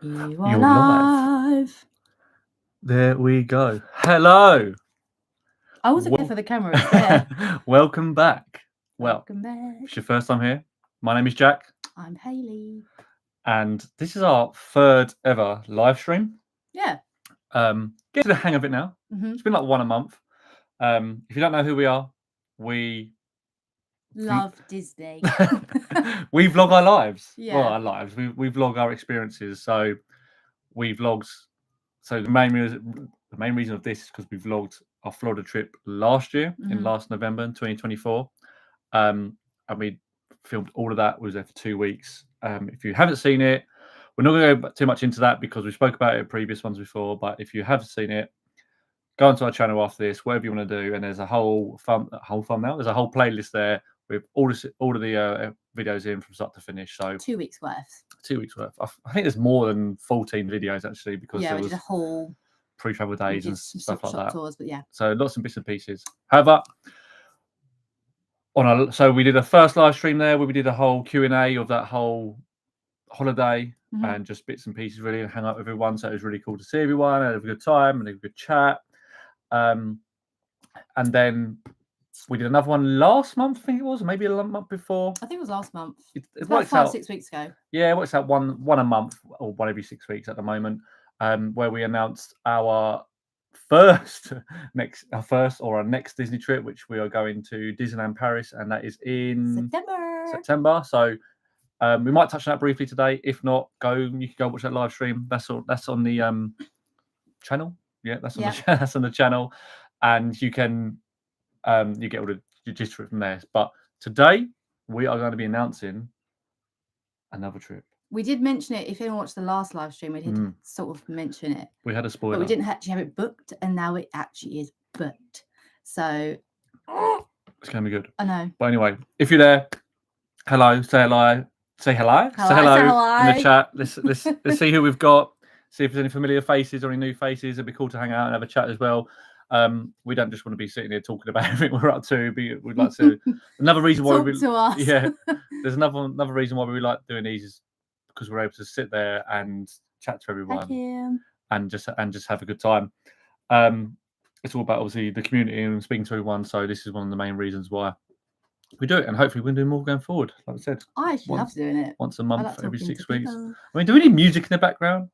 You are You're live. There we go. Hello. I wasn't there for the camera. It's there. Welcome back. Well, Welcome back. if it's your first time here, my name is Jack, I'm Hayley. and this is our third ever live stream. Yeah. Get to the hang of it now. hmm It's been like one a month. If you don't know who we are, we Love Disney. we vlog our lives. Yeah. Well, our lives. We vlog our experiences. So we vlogged. So the main reason of this is because we vlogged our Florida trip last year in last November in 2024, and we filmed all of that. We was there for 2 weeks. If you haven't seen it, we're not going to go too much into that because we spoke about it in previous ones before. But if you have seen it, go onto our channel after this, whatever you want to do, and there's a whole thumbnail. There's a whole playlist there with all of the videos in from start to finish. So 2 weeks worth. 2 weeks worth. I think there's more than 14 videos actually because Yeah, there we was did a whole pre-travel days and stuff like that. Tours, but yeah. So lots of bits and pieces. However, so we did a first live stream there where we did a whole Q&A of that whole holiday and just bits and pieces really and hang out with everyone. So it was really cool to see everyone and have a good time and a good chat. And then we did another one last month, I think it was, maybe a month before. I think it was last month. It about works out 6 weeks ago. Yeah, it works out one a month or one every 6 weeks at the moment. Where we announced our next Disney trip, which we are going to Disneyland Paris, and that is in September. So we might touch on that briefly today. If not, you can go watch that live stream. That's on the channel. Yeah, that's on the channel, and you can you get all the gist of it from there. But today we are going to be announcing another trip. We did mention it. If anyone watched the last live stream, we did sort of mention it. We had a spoiler. But we didn't actually have it booked, and now it actually is booked. So it's going to be good. I know. But anyway, if you're there, hello, say hello. Say hello. Say hello in the chat. Let's see who we've got. See if there's any familiar faces or any new faces. It'd be cool to hang out and have a chat as well. We don't just want to be sitting here talking about everything we're up to. We'd like to. Another reason why we to us. Yeah. There's another reason why we like doing these is because we're able to sit there and chat to everyone and just have a good time. It's all about obviously the community and speaking to everyone. So this is one of the main reasons why we do it, and hopefully we can do more going forward. Like I said, I actually love doing it once a month, every 6 weeks. I mean, do we need music in the background?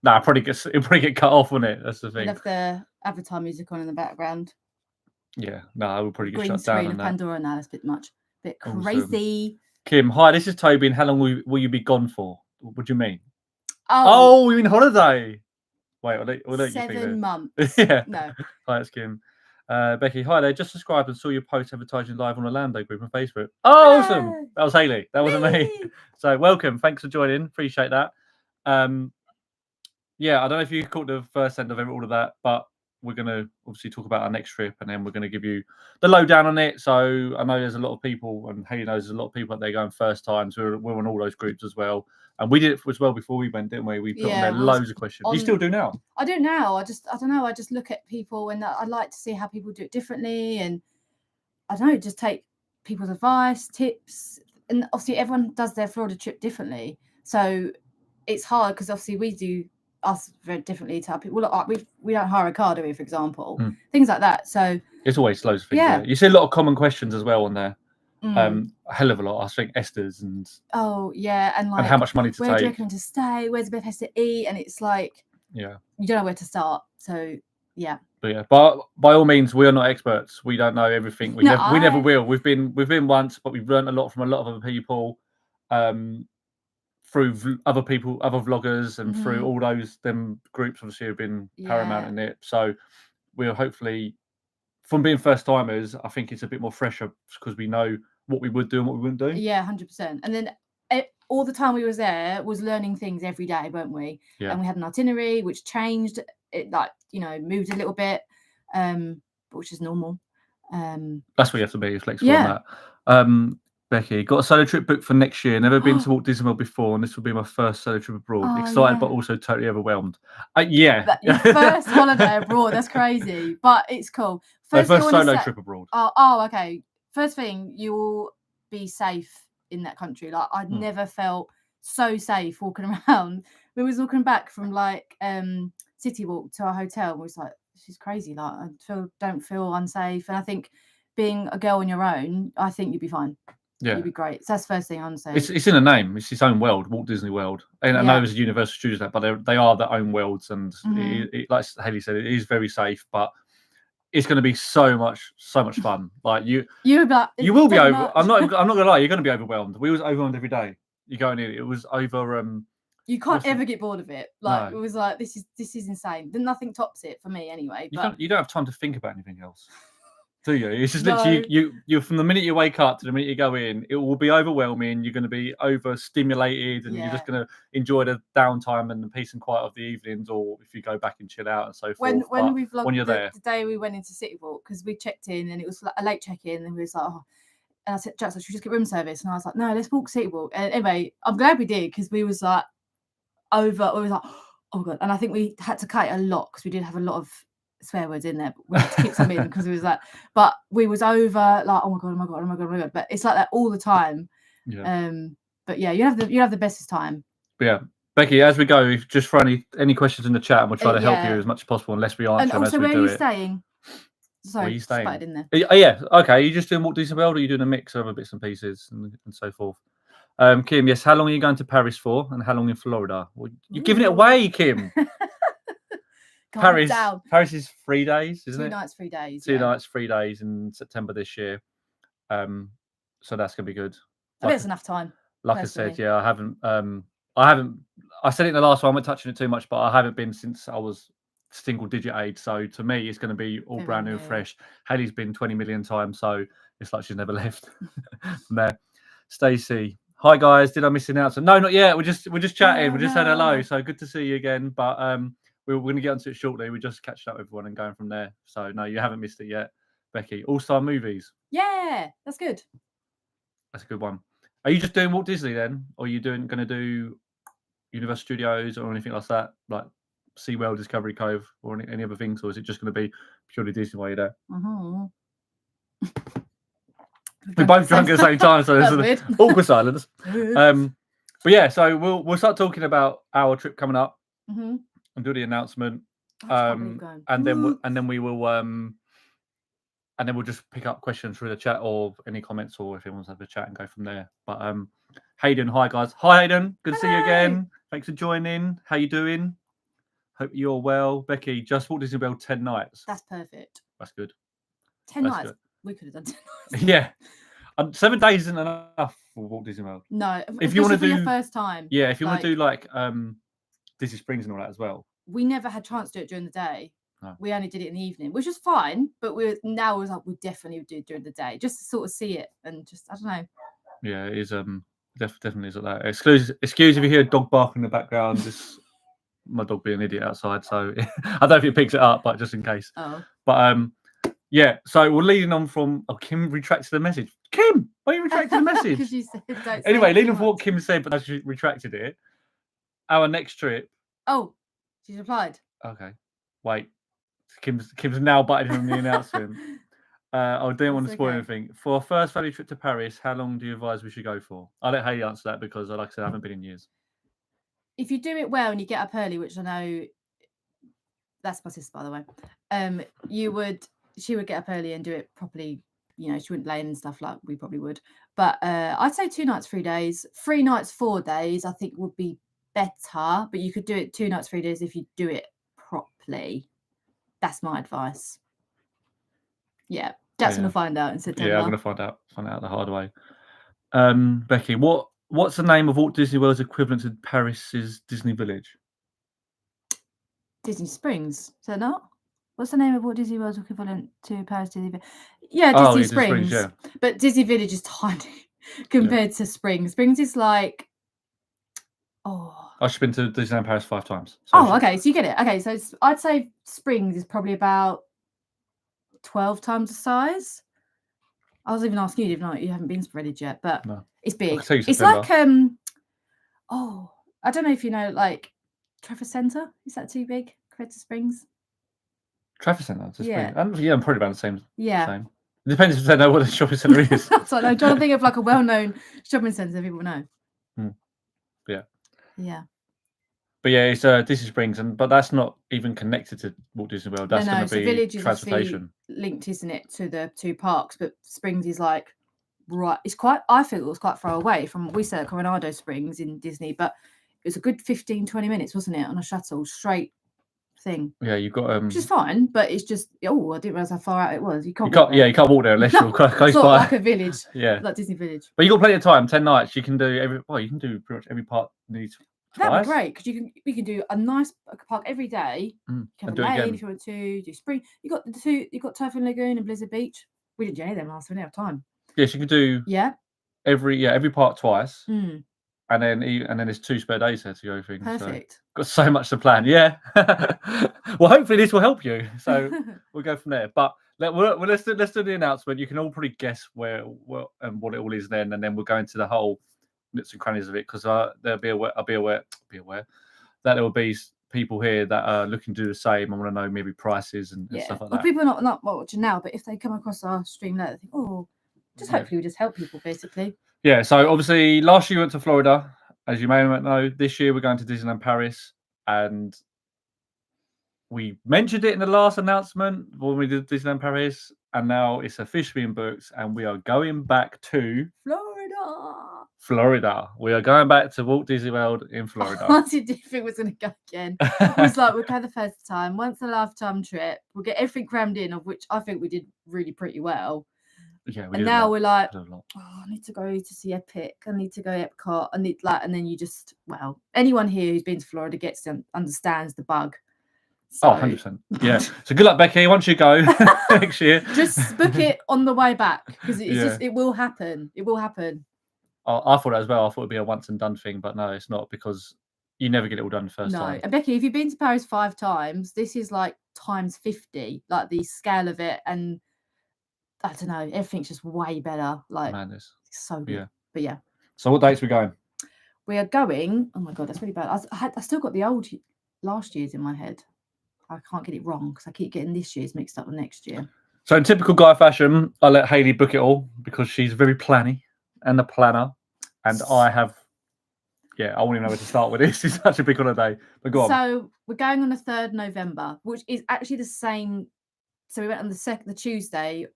Nah, it'll probably get cut off, wouldn't it? That's the thing. We'll have the Avatar music on in the background. Yeah, no, we'll probably get Green shut down. Green screen of Pandora now. That's a bit much. Bit crazy. Awesome. Kim, hi, this is Toby. And how long will you be gone for? What do you mean? Oh, you're in holiday. Wait, I'll let 7 months. Yeah. No. Hi, it's Kim. Becky, hi there. Just subscribed and saw your post advertising live on Orlando group on Facebook. Oh, awesome. That was Hayley. That wasn't me. So welcome. Thanks for joining. Appreciate that. Yeah, I don't know if you caught the first end of all of that, but we're going to obviously talk about our next trip and then we're going to give you the lowdown on it. So I know there's a lot of people, and Hayley knows there's a lot of people out there going first times. We're on all those groups as well. And we did it as well before we went, didn't we? We put on there loads of questions. You still do now? I do now. I don't know. I just look at people and I like to see how people do it differently. And I don't know, just take people's advice, tips. And obviously everyone does their Florida trip differently. So it's hard because obviously we do us very differently to people. We don't hire a car, do we, for example? Things like that. So it's always loads of things. Yeah. You see a lot of common questions as well on there. A hell of a lot. I think Esther's and and how much money to where take. Do you reckon to stay? Where's the best place to eat? And it's like you don't know where to start. So but by all means, we are not experts. We don't know everything. We never will. We've been once, but we've learned a lot from a lot of other people. Through other vloggers, and through all them groups, obviously, have been paramount in it. So we'll hopefully, from being first timers, I think it's a bit more fresher because we know what we would do and what we wouldn't do. Yeah, 100%. And then all the time we was there was learning things every day, weren't we? Yeah. And we had an itinerary which changed. It moved a little bit, which is normal. That's what you have to be flexible on that. Becky, got a solo trip booked for next year. Never been to Walt Disney World before, and this will be my first solo trip abroad. Excited, but also totally overwhelmed. Your first holiday abroad, that's crazy, but it's cool. First solo trip abroad. Oh, okay. First thing, you'll be safe in that country. Like I'd never felt so safe walking around. We was walking back from like City Walk to our hotel, and we was like, this is crazy. Like, I don't feel unsafe. And I think being a girl on your own, I think you'd be fine. Yeah, you'd be great. So that's the first thing I'm saying. It's in a name. It's its own world, Walt Disney World. And I know Yeah. there's a Universal Studios, but they are their own worlds. And like Haley said, it is very safe, but it's going to be so much fun. Like you will be over. much. I'm not gonna lie. You're going to be overwhelmed. We was overwhelmed every day. You going in, it was over. You can't ever get bored of it. Like No. It was like this is insane. Then nothing tops it for me anyway. But you don't have time to think about anything else. Do you? It's just literally you from the minute you wake up to the minute you go in, it will be overwhelming. You're going to be overstimulated, and you're just going to enjoy the downtime and the peace and quiet of the evenings, or if you go back and chill out and so forth. When we vlogged when you're there, the day we went into City Walk, because we checked in and it was a late check-in, and we was like, oh, and I said, Jackson, should we just get room service? And I was like, no, let's walk City Walk. And anyway, I'm glad we did, because we was like we was like, oh god. And I think we had to cut it a lot because we did have a lot of swear words in there, but we had to keep some in because it was like, but we was over like, oh my god, but it's like that all the time. But yeah, you have the bestest time. But yeah, Becky, as we go, just for any questions in the chat, and we'll try to help you as much as possible, unless we answer them as we do it. And also, where are you staying? Sorry, where are you staying? In there. Yeah, okay. Are you just doing Walt Disney World, or are you doing a mix of other bits and pieces and so forth? Kim, yes. How long are you going to Paris for, and how long in Florida? Well, you're giving it away, Kim. Paris is 3 days, isn't it? 2 nights, 3 days. 2 nights, 3 days in September this year. So that's gonna be good. I bet it's enough time. Like personally. I said, yeah, I haven't. I said it in the last one. I'm not touching it too much, but I haven't been since I was single digit age. So to me, it's going to be all brand new and fresh. Haley's been 20 million times, so it's like she's never left from there. Stacey, hi guys, did I miss the announcement? No, not yet. We're just chatting. We just said hello. So good to see you again. But we're going to get onto it shortly. We're just catching up with everyone and going from there. So no, you haven't missed it yet, Becky. All-Star Movies. Yeah, that's good. That's a good one. Are you just doing Walt Disney then, or are you going to do Universal Studios or anything like that, like SeaWorld, Discovery Cove, or any other things, or is it just going to be purely Disney while you're there? We both drank at the same time, so there's an awkward silence. But yeah, so we'll start talking about our trip coming up and do the announcement, and then we'll just pick up questions through the chat or any comments, or if anyone wants to have a chat and go from there. But Hayden, hi guys. Hi Hayden, good to see you again. Thanks for joining. How you doing? Hope you're well. Becky, just Walt Disney World 10 nights. That's perfect. That's good. 10 nights. Good. We could have done 10 nights. Yeah. 7 days isn't enough for Walt Disney World. No. If you want to do your first time. Yeah, if you want to do like Disney Springs and all that as well. We never had a chance to do it during the day. No. We only did it in the evening, which was fine. But we definitely would do it during the day, just to sort of see it and just, I don't know. Yeah, it is definitely is like that. Excuse if you hear a dog barking in the background. This my dog being an idiot outside, so I don't know if it picks it up, but just in case. Oh. But yeah. So we're leading on from. Oh, Kim retracted the message. Kim, why are you retracting the message? Because you said don't. Anyway, leading on from what Kim said, but she retracted it. Our next trip. Oh, she's replied. Okay, wait. Kim's now butting on the announcement. I don't want to spoil anything. For our first family trip to Paris, how long do you advise we should go for? I'll let Haley answer that because, like I said, I haven't been in years. If you do it well and you get up early, which I know, that's my sister, by the way. She would get up early and do it properly. You know, she wouldn't lay in and stuff like we probably would. But I'd say 2 nights, 3 days. 3 nights, 4 days, I think would be better. But you could do it 2 nights, 3 days if you do it properly. That's my advice. Yeah, Jack's gonna find out in September. Yeah, I'm gonna find out the hard way. Becky, what's the name of Walt Disney World's equivalent to Paris's Disney Village? Disney Springs. Is that not? What's the name of Walt Disney World's equivalent to Paris Disney Village? Yeah, Disney Springs. Yeah. But Disney Village is tiny compared to Springs. Springs is like, I've been to Disneyland Paris 5 times. So okay, so you get it. Okay, so I'd say Springs is probably about 12 times the size. I was even asking you, if not, you haven't been to Village yet, but no. It's big. It's like I don't know if you know, like Trafford Centre. Is that too big compared to Springs? Trafford Centre, yeah. I'm probably about the same. Yeah. Same. It depends if they know what a shopping centre is. So I'm trying to think of like a well-known shopping centre that people know. Yeah. But yeah, it's Disney Springs, but that's not even connected to Walt Disney World. That's going to be Village is transportation linked, isn't it, to the two parks? But Springs is like right. It's quite. I feel it was quite far away from. We stay at Coronado Springs in Disney, but it was a good 15-20 minutes, wasn't it, on a shuttle straight thing? Yeah, you've got which is fine, but it's just I didn't realize how far out it was. You can't walk there unless you're close it's not by. like a village. Yeah, like Disney Village. But you got plenty of time. 10 nights. You can do you can do pretty much every park needs. That'd be great because we can do a nice park every day. And have do a it lane again. if you want to do spring. You got Typhoon Lagoon and Blizzard Beach. We didn't do any of them last. We didn't have time. Yes, you can do every park twice, and then there's 2 spare days there to go things. Perfect. So got so much to plan. Yeah. Well, hopefully this will help you. So we'll go from there. But let's do the announcement. You can all probably guess where and what it all is then, and then we'll go into the whole nooks and crannies of it because I'll be aware that there will be people here that are looking to do the same. I want to know maybe prices and stuff like that. People are not watching now, but if they come across our stream later, they think, hopefully we just help people basically. Yeah. So obviously last year we went to Florida, as you may or may not know. This year we're going to Disneyland Paris, and we mentioned it in the last announcement when we did Disneyland Paris, and now it's officially in books, and we are going back to Florida. We are going back to Walt Disney World in Florida. I honestly didn't think we was going to go again. It was like, we'll go the first time, once in a lifetime trip. We'll get everything crammed in, of which I think we did really pretty well. Yeah, and now we're like, I need to go to see Epic. I need to go Epcot. I need and then you just, anyone here who's been to Florida understands the bug. So. 100%. Yeah. So good luck, Becky. Once you go next year, just book it on the way back because it will happen. It will happen. I thought that as well. I thought it'd be a once and done thing, but no, it's not because you never get it all done the first time. No, and Becky, if you've been to Paris 5 times, this is like times 50, like the scale of it, and I don't know, everything's just way better. Like madness. It's so good. Yeah. But yeah. So what dates are we going? We are going. Oh my god, that's really bad. I still got the old last year's in my head. I can't get it wrong because I keep getting this year's mixed up with next year. So in typical guy fashion, I let Hayley book it all because she's very planny and a planner. And I have, I won't even know where to start with this. It's such a big holiday. But go on. So we're going on the 3rd November, which is actually the same. So we went on the Tuesday,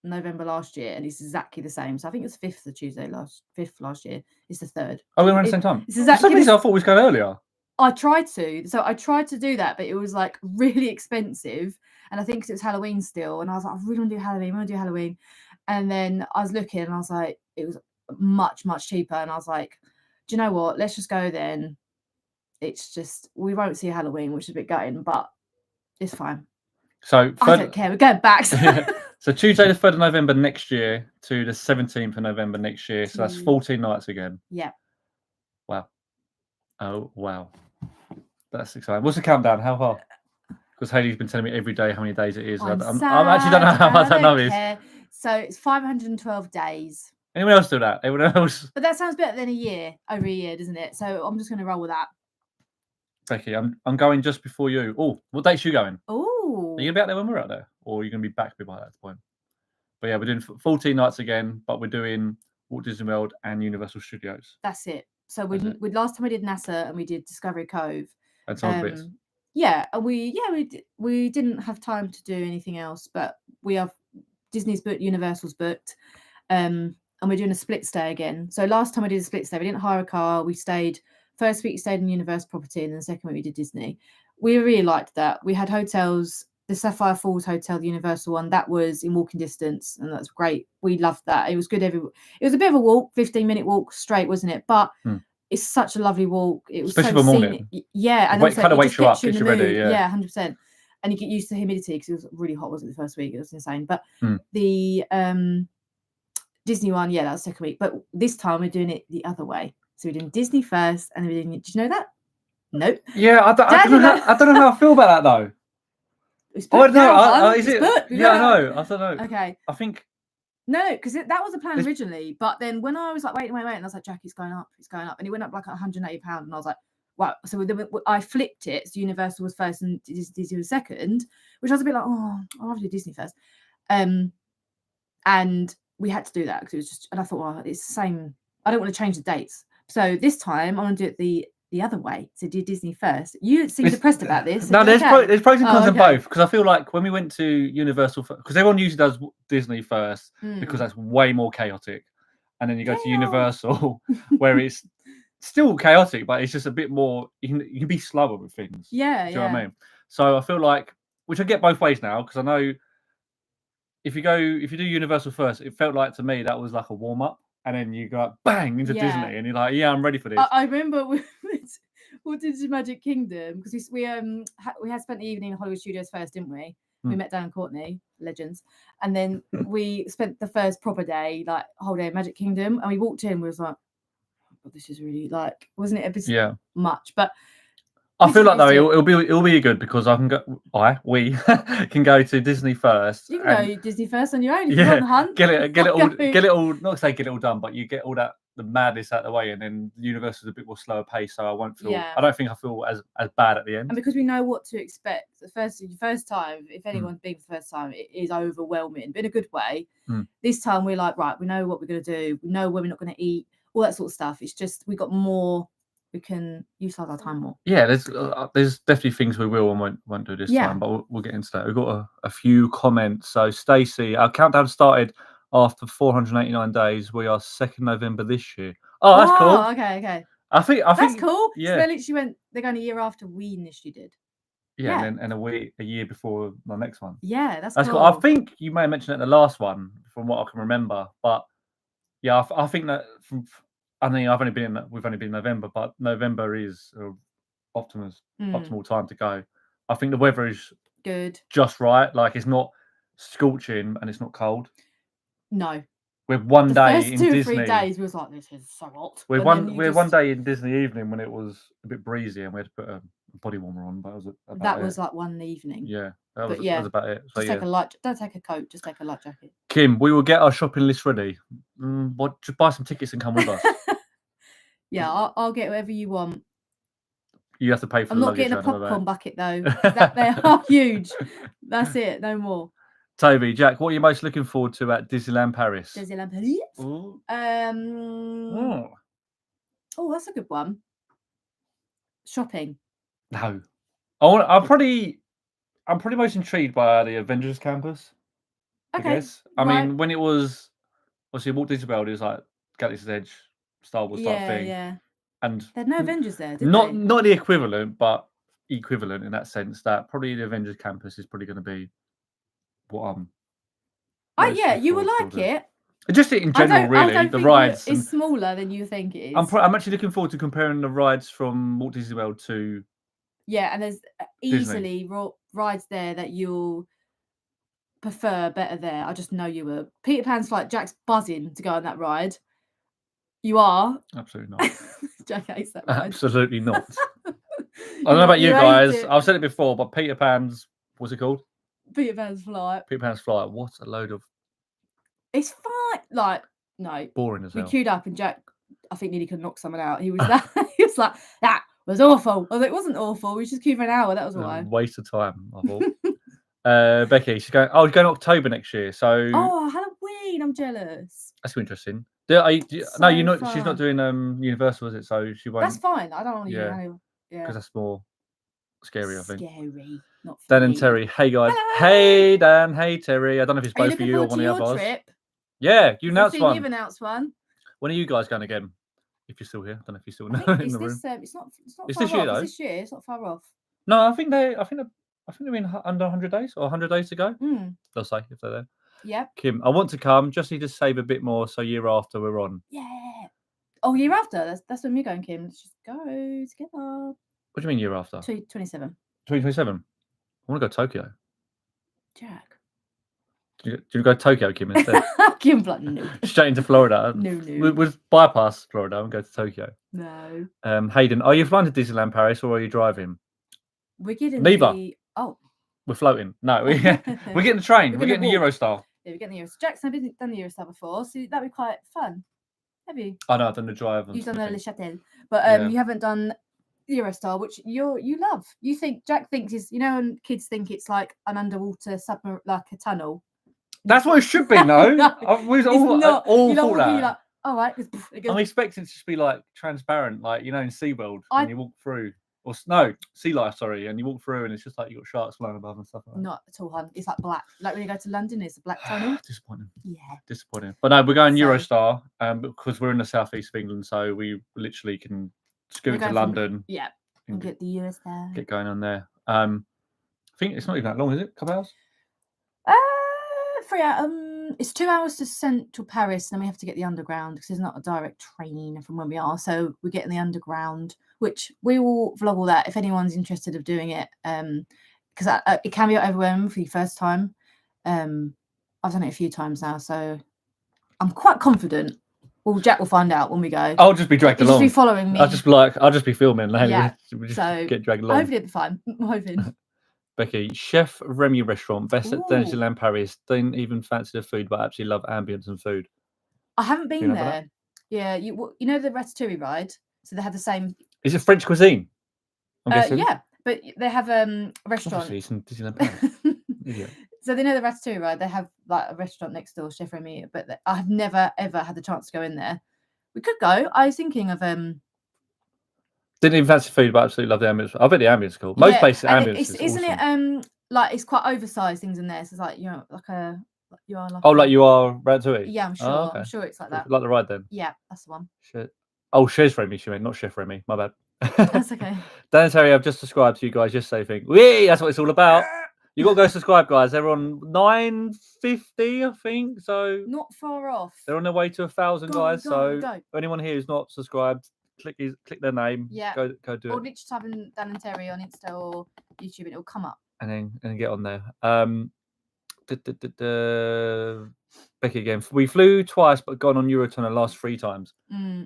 November last year, and it's exactly the same. So I think it's 5th the Tuesday last year. It's the 3rd. Oh, we went at the same time. It's exactly. For some reason I thought we was going earlier. I tried to do that, but it was like really expensive. And I think it was Halloween still. And I was like, I really want to do Halloween. And then I was looking and I was like, it was much, much cheaper. And I was like, do you know what? Let's just go then. It's just, we won't see Halloween, which is a bit gutting, but it's fine. So I don't care. We're going back. So Tuesday the 3rd of November next year to the 17th of November next year. So that's 14 nights again. Yeah. Wow. Oh, wow. That's exciting. What's the countdown? How far? Because Hayley's been telling me every day how many days it is. I actually don't know how much that number is. So it's 512 days. Anyone else do that? Anyone else? But that sounds better than over a year, doesn't it? So I'm just going to roll with that. Becky, I'm going just before you. Oh, what date's you going? Oh. Are you going to be out there when we're out there? Or are you going to be back by that point? But yeah, we're doing 14 nights again, but we're doing Walt Disney World and Universal Studios. That's it. So we last time we did NASA and we did Discovery Cove. And some bits. Yeah, and we didn't have time to do anything else, but we have Disney's booked, Universal's booked, and we're doing a split stay again. So last time we did a split stay, we didn't hire a car. We stayed first week, we stayed in Universal property, and then the second week we did Disney. We really liked that. We had hotels. The Sapphire Falls Hotel, the Universal one, that was in walking distance, and that's great. We loved that. It was good. It was a bit of a walk, 15-minute walk straight, wasn't it? But it's such a lovely walk. It was especially for morning. Yeah, and it kind of wakes you up, gets you ready. Yeah, 100%. And you get used to humidity because it was really hot, wasn't it, the first week? It was insane. But the Disney one, that was second week. But this time we're doing it the other way. So we're doing Disney first, and we're doing. Did you know that? Nope. Yeah, I don't know how I feel about that though. Is it? Yeah, I know. I don't know. Okay. I think no, because that was the plan originally. But then when I was like, wait, and I was like, Jack, it's going up, and it went up like £180, and I was like, wow. So I flipped it. So Universal was first and Disney was second, which I was a bit like, oh, I'll have to do Disney first. And we had to do that because it was just, and I thought, well, it's the same. I don't want to change the dates. So this time I want to do it the other way. So do Disney first. You seem depressed about this. No, there's pros and cons in both, because I feel like when we went to Universal, because everyone usually does Disney first because that's way more chaotic, and then you go to Universal where it's still chaotic, but it's just a bit more. You can be slower with things. Yeah, do you know what I mean? So I feel like, which I get both ways now, because I know if you do Universal first, it felt like to me that was like a warm up. And then you go bang into Disney, and you're like, "Yeah, I'm ready for this." I remember we did the Magic Kingdom because we had spent the evening in Hollywood Studios first, didn't we? We met Dan and Courtney, legends, and then we spent the first proper day, like whole day, in Magic Kingdom, and we walked in. We was like, oh, God, "This is really like, wasn't it a bit much?" But I feel like though it'll be good because we can go to Disney first. You can go Disney first on your own if you're on the hunt. Get it all. Not to say get it all done, but you get all the madness out of the way, and then Universal's a bit more slower pace, so I won't feel. I don't think I feel as bad at the end. And because we know what to expect, the first time, if anyone's been for the first time, it is overwhelming, but in a good way. This time we're like, right, we know what we're going to do. We know where we're not going to eat, all that sort of stuff. It's just we got more. We can utilize our time more. Yeah, there's definitely things we will and won't do this time, but we'll get into that. We've got a few comments. So Stacey, our countdown started after 489 days. We are 2nd November this year. Oh, that's cool. Okay. I think that's cool. Yeah. So they literally went. They're going a year after we initially did. Yeah. And a year before the next one. Yeah, that's cool. I think you may have mentioned it in the last one, from what I can remember. But yeah, I think that we've only been in November, but November is optimal time to go. I think the weather is good, just right. Like, it's not scorching and it's not cold. No. We're one day in Disney. The first 2 or 3 days, we was like, this is so hot. We're one day in Disney evening when it was a bit breezy and we had to put a body warmer on. But that was like one evening. Yeah, that was about it. So, don't take a coat, just take a light jacket. Kim, we will get our shopping list ready. Just buy some tickets and come with us. Yeah, I'll get whatever you want. You have to pay for. I'm not getting a popcorn bucket though. They are huge. That's it. No more. Toby, Jack, what are you most looking forward to at Disneyland Paris? Disneyland Paris. Ooh. Oh, that's a good one. Shopping. No, I'm pretty most intrigued by the Avengers campus. Okay. I guess. I mean, when it was obviously Walt Disney World, it was like Galaxy's Edge, Star Wars type thing. Yeah. And there's no Avengers there, did they? Not the equivalent, but equivalent in that sense that probably the Avengers campus is probably going to be what I'm. You will like it. Just in general, really, the rides. It's smaller than you think it is. I'm actually looking forward to comparing the rides from Walt Disney World to. Yeah, and there's easily rides there that you'll prefer better there. I just know you will. Peter Pan's Flight, Jack's buzzing to go on that ride. You are? Absolutely not. Jack hates that ride. Absolutely not. I don't know about you guys. I've said it before, but Peter Pan's, what's it called? Peter Pan's Flight. Peter Pan's Flight. What a load of. It's fine. Like, no. Boring as hell. We queued up and Jack, I think, nearly could knock someone out. He was he was like, that was awful. I was like, it wasn't awful. We just queued for an hour. That was why. Waste of time, I thought. Becky, she's going. Oh, she's going October next year. So. Oh, Halloween! I'm jealous. That's interesting. No, you're not. Fun. She's not doing Universal, is it? So she won't. That's fine. I don't want to do because that's more scary. I think. Scary. Not Dan and Terry. Hey guys. Hello. Hey Dan. Hey Terry. I don't know if it's both for you or one of the others. Trip? Yeah, you announced one. You've announced one. When are you guys going again? If you're still here, I don't know if you're still in the room. It's not. It's this year though. It's this year. It's not far off. No, I think they're in under 100 days or 100 days to go. They'll say if they're there. Yep. Kim, I want to come. Just need to save a bit more so year after we're on. Yeah. Oh, year after? That's when we're going, Kim. Let's just go together. What do you mean year after? 2027. 2027? I want to go to Tokyo. Jack. Do you go to Tokyo, Kim, instead? Kim's like, no. Straight into Florida. No. We'll bypass Florida and go to Tokyo. No. Hayden, are you flying to Disneyland Paris or are you driving? We're getting Neither. Oh. We're floating. No, we're getting the train. We're getting the Eurostar. Yeah, we're getting the Eurostar. Jack's never done the Eurostar before, so that'd be quite fun. Have you? Oh no, I've done the drive. You've done the Le Châtel, but you haven't done Eurostar, which you love. You think Jack thinks is when kids think it's like an underwater submarine, like a tunnel. That's what it should be. No, no we've all thought that. Like, all right. It goes, I'm expecting it to just be like transparent, like in SeaWorld I- when you walk through, or no, Sea Life, sorry, and you walk through and it's just like you got sharks flying above and stuff like that. not at all, hun. It's like black. Like when you go to London, it's a black tunnel. Disappointing. Yeah. Disappointing. But no, we're going So- Eurostar because we're in the southeast of England, so we literally can scoot to London. Yeah. And get the US there. Get going on there. I think it's not even that long, is it? A couple hours? 3 hours. It's 2 hours to central Paris, and then we have to get the underground because there's not a direct train from where we are. So we get in the underground, which we will vlog all that if anyone's interested of doing it. Because it can be overwhelming for the first time. I've done it a few times now, so I'm quite confident. Well, Jack will find out when we go. I'll just be dragged along. Just be following me. I'll just be filming. Yeah. We'll just So get dragged along. hopefully it'll be fine. I'm hoping. Becky, Chef Remy restaurant, best at Ooh. Disneyland Paris. Didn't even fancy the food, but absolutely love ambience and food. I haven't been know about there. Yeah, you know the Ratatouille ride. So they have the same. Is it French cuisine? I'm guessing. Yeah, but they have a restaurant. Obviously, it's in Disneyland Paris. Yeah. So they know the Ratatouille ride. They have like a restaurant next door, Chef Remy. But I've never ever had the chance to go in there. We could go. I was thinking of Didn't even fancy food, but absolutely love the ambience. I bet the ambience is cool. Most places, and ambience is isn't awesome. it like it's quite oversized things in there. So it's like you are like. Oh, like you are Ratatouille? Yeah, I'm sure. Oh, okay. I'm sure it's like that. Like the ride then. Yeah, that's the one. Shit. Oh, Chef Remy, she meant, not Chef Remy. My bad. That's okay. Dan and Terry, I've just subscribed to you guys. Just say thing. Wee, that's what it's all about. You got to go subscribe, guys. They're on 950, I think. So not far off. They're on their way to 1,000, guys. So go. anyone here who's not subscribed, click their name. Yeah. Go do or it. literally type in Dan and Terry on Insta or YouTube, and it'll come up. And then get on there. Becky again. We flew twice, but gone on Eurotunnel the last 3 times.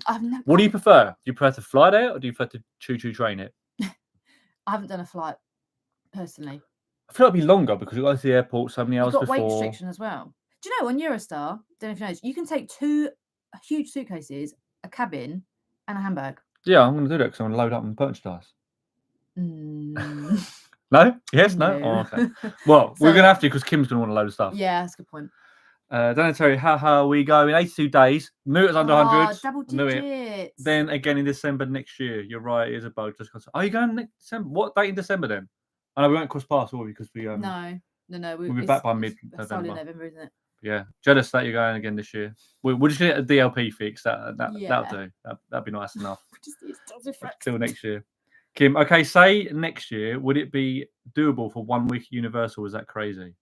I've never. What do you prefer? Do you prefer to fly there, or do you prefer to choo-choo train it? I haven't done a flight personally. I feel like it'd be longer because we got to the airport so many hours You've got before. weight restriction as well. Do you know on Eurostar? Don't know if you know, you can take 2 huge suitcases, a cabin, and a handbag. Yeah, I'm going to do that because I'm going to load up and merchandise. Mm. No? Yes? No? Oh, okay. Well, we're going to have to because Kim's going to want a load of stuff. Yeah, that's a good point. Don't I tell you how we go in 82 days. Knew it was under 100. Double digits. Knew it. Then again in December next year. You're right, it is a bug. Just because. Are you going next December? What date in December then? I know we won't cross paths, will we? Because we No. We'll be back by mid-November. Solid November, isn't it? Yeah, jealous that you're going again this year. We're just gonna get a DLP fix. That'll do. That'd be nice enough. Till next year. Kim, okay, say next year, would it be doable for 1 week at Universal? Is that crazy?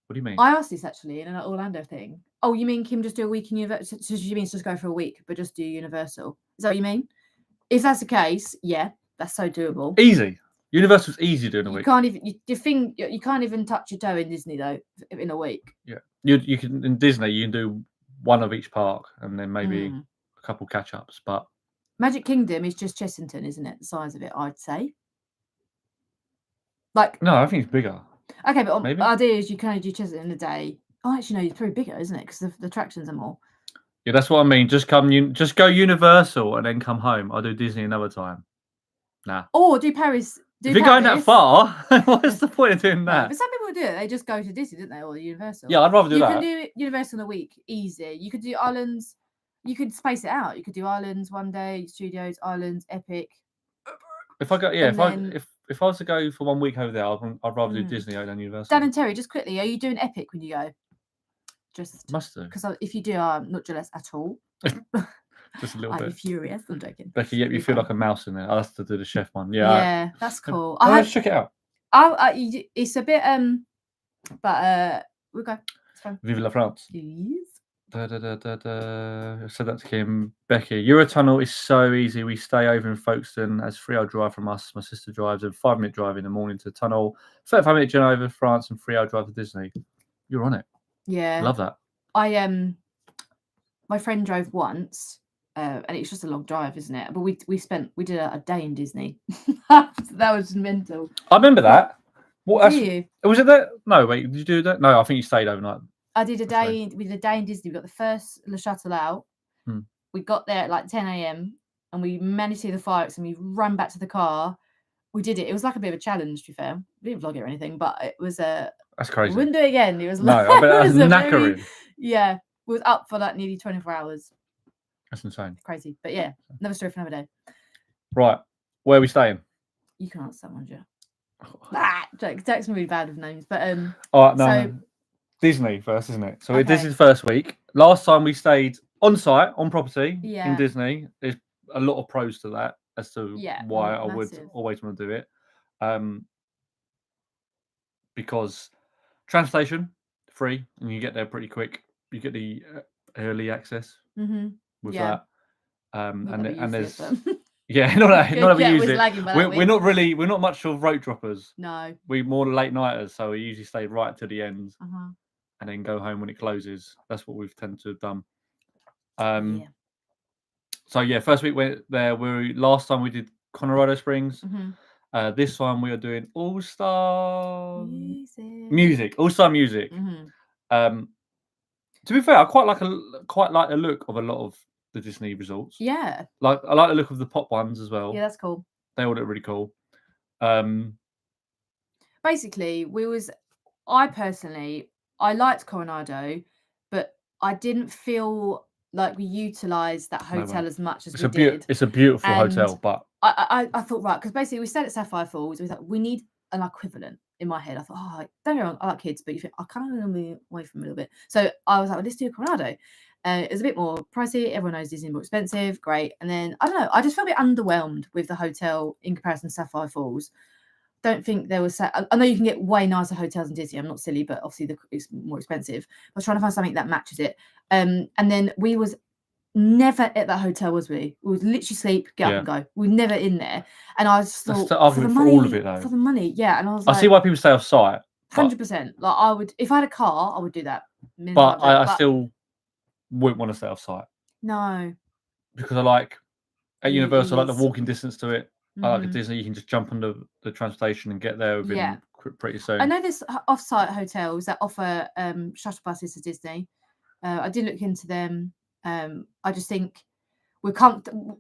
What do you mean? I asked this actually in an Orlando thing. Oh, you mean Kim just do a week in Universal? So she means just go for a week, but just do Universal? Is that what you mean? If that's the case, yeah, that's so doable. Easy. Universal's easy doing a week. You can't even you can't even touch your toe in Disney though in a week. Yeah, you can in Disney you can do one of each park and then maybe a couple catch ups. But Magic Kingdom is just Chessington, isn't it? The size of it, I'd say. Like no, I think it's bigger. Okay, but the idea is you can only do Chessington in a day. Oh, actually, no, it's probably bigger, isn't it? Because the attractions are more. Yeah, that's what I mean. Just go Universal and then come home. I'll do Disney another time. Nah. Or do Paris. If you're going that far, what's the point of doing that? But some people do it. They just go to Disney, don't they? Or Universal. Yeah, I'd rather do that. You can do Universal in a week. Easy. You could do islands. You could space it out. You could do islands one day, studios, islands, Epic. If I go, yeah, if I was to go for 1 week over there, I'd rather do Disney than Universal. Dan and Terry, just quickly, are you doing Epic when you go? Just must do. Because if you do, I'm not jealous at all. Just a little bit. I'd be furious. I'm joking. Becky, you feel like a mouse in there. I'll have to do the chef one. Yeah. Yeah, that's cool. Let's check it out. It's a bit but we'll go. It's fine. Vive la France. Please. I said that to Kim. Becky, Eurotunnel is so easy. We stay over in Folkestone as 3-hour drive from us. My sister drives a 5-minute drive in the morning to the tunnel, 35-minute journey over France, and 3-hour drive to Disney. You're on it. Yeah. Love that. My friend drove once. And it's just a long drive, isn't it? But we did a day in Disney. That was mental. I remember that. What? Do you? Was it that? No, wait. Did you do that? No, I think you stayed overnight. I did a day. We did a day in Disney. We got the first Le Chateau out. We got there at like 10 a.m. and we managed to see the fireworks and we ran back to the car. We did it. It was like a bit of a challenge, to be fair. We didn't vlog it or anything, but it was a. That's crazy. We wouldn't do it again. It was no, I bet that's knackering. Yeah, we was up for like nearly 24 hours. That's insane. Crazy. But yeah, another story for another day. Right. Where are we staying? You can answer that one, Joe. Jack's really bad with names, but all right, no, so no. Disney first, isn't it? So Okay. this is first week. Last time we stayed on site, on property in Yeah. Disney. There's a lot of pros to that as to why I would massive. always want to do it. Because transportation free and you get there pretty quick. You get the early access with that. And there's yeah, not that we use it. We're not much of road droppers. No, we're more late nighters, so we usually stay right to the end and then go home when it closes. That's what we've tended to have done. So yeah, first week went there. Last time we did Colorado Springs. This one we are doing All-Star Music. All-Star Music. To be fair, I quite like the look of a lot of the Disney resorts. Yeah. Like I like the look of the pop ones as well. Yeah, that's cool. They all look really cool. Basically, I personally liked Coronado, but I didn't feel like we utilised that hotel as much as we did. It's a beautiful hotel, but I thought, right, because basically we stayed at Sapphire Falls. We thought we need an equivalent. In my head, I thought, don't get me wrong, I like kids, but you think I kind of want to move away from them a little bit. So I was like, well, let's do Coronado. It was a bit more pricey. Everyone knows Disney more expensive. Great. And then I don't know. I just felt a bit underwhelmed with the hotel in comparison to Sapphire Falls. Don't think there was. I know you can get way nicer hotels in Disney. I'm not silly, but obviously it's more expensive. I was trying to find something that matches it. And then we was never at that hotel, was we? We would literally sleep, get up and go. We were never in there. And I just thought, for the money, all of it though. For the money, yeah. And I was like, I see why people stay off site. 100%. Like I would, if I had a car, I would do that. But I still wouldn't want to stay off site. No. Because I like at Universal, I like the walking distance to it. I like at Disney, you can just jump on the transportation and get there within pretty soon. I know there's off-site hotels that offer shuttle buses to Disney. I did look into them. I just think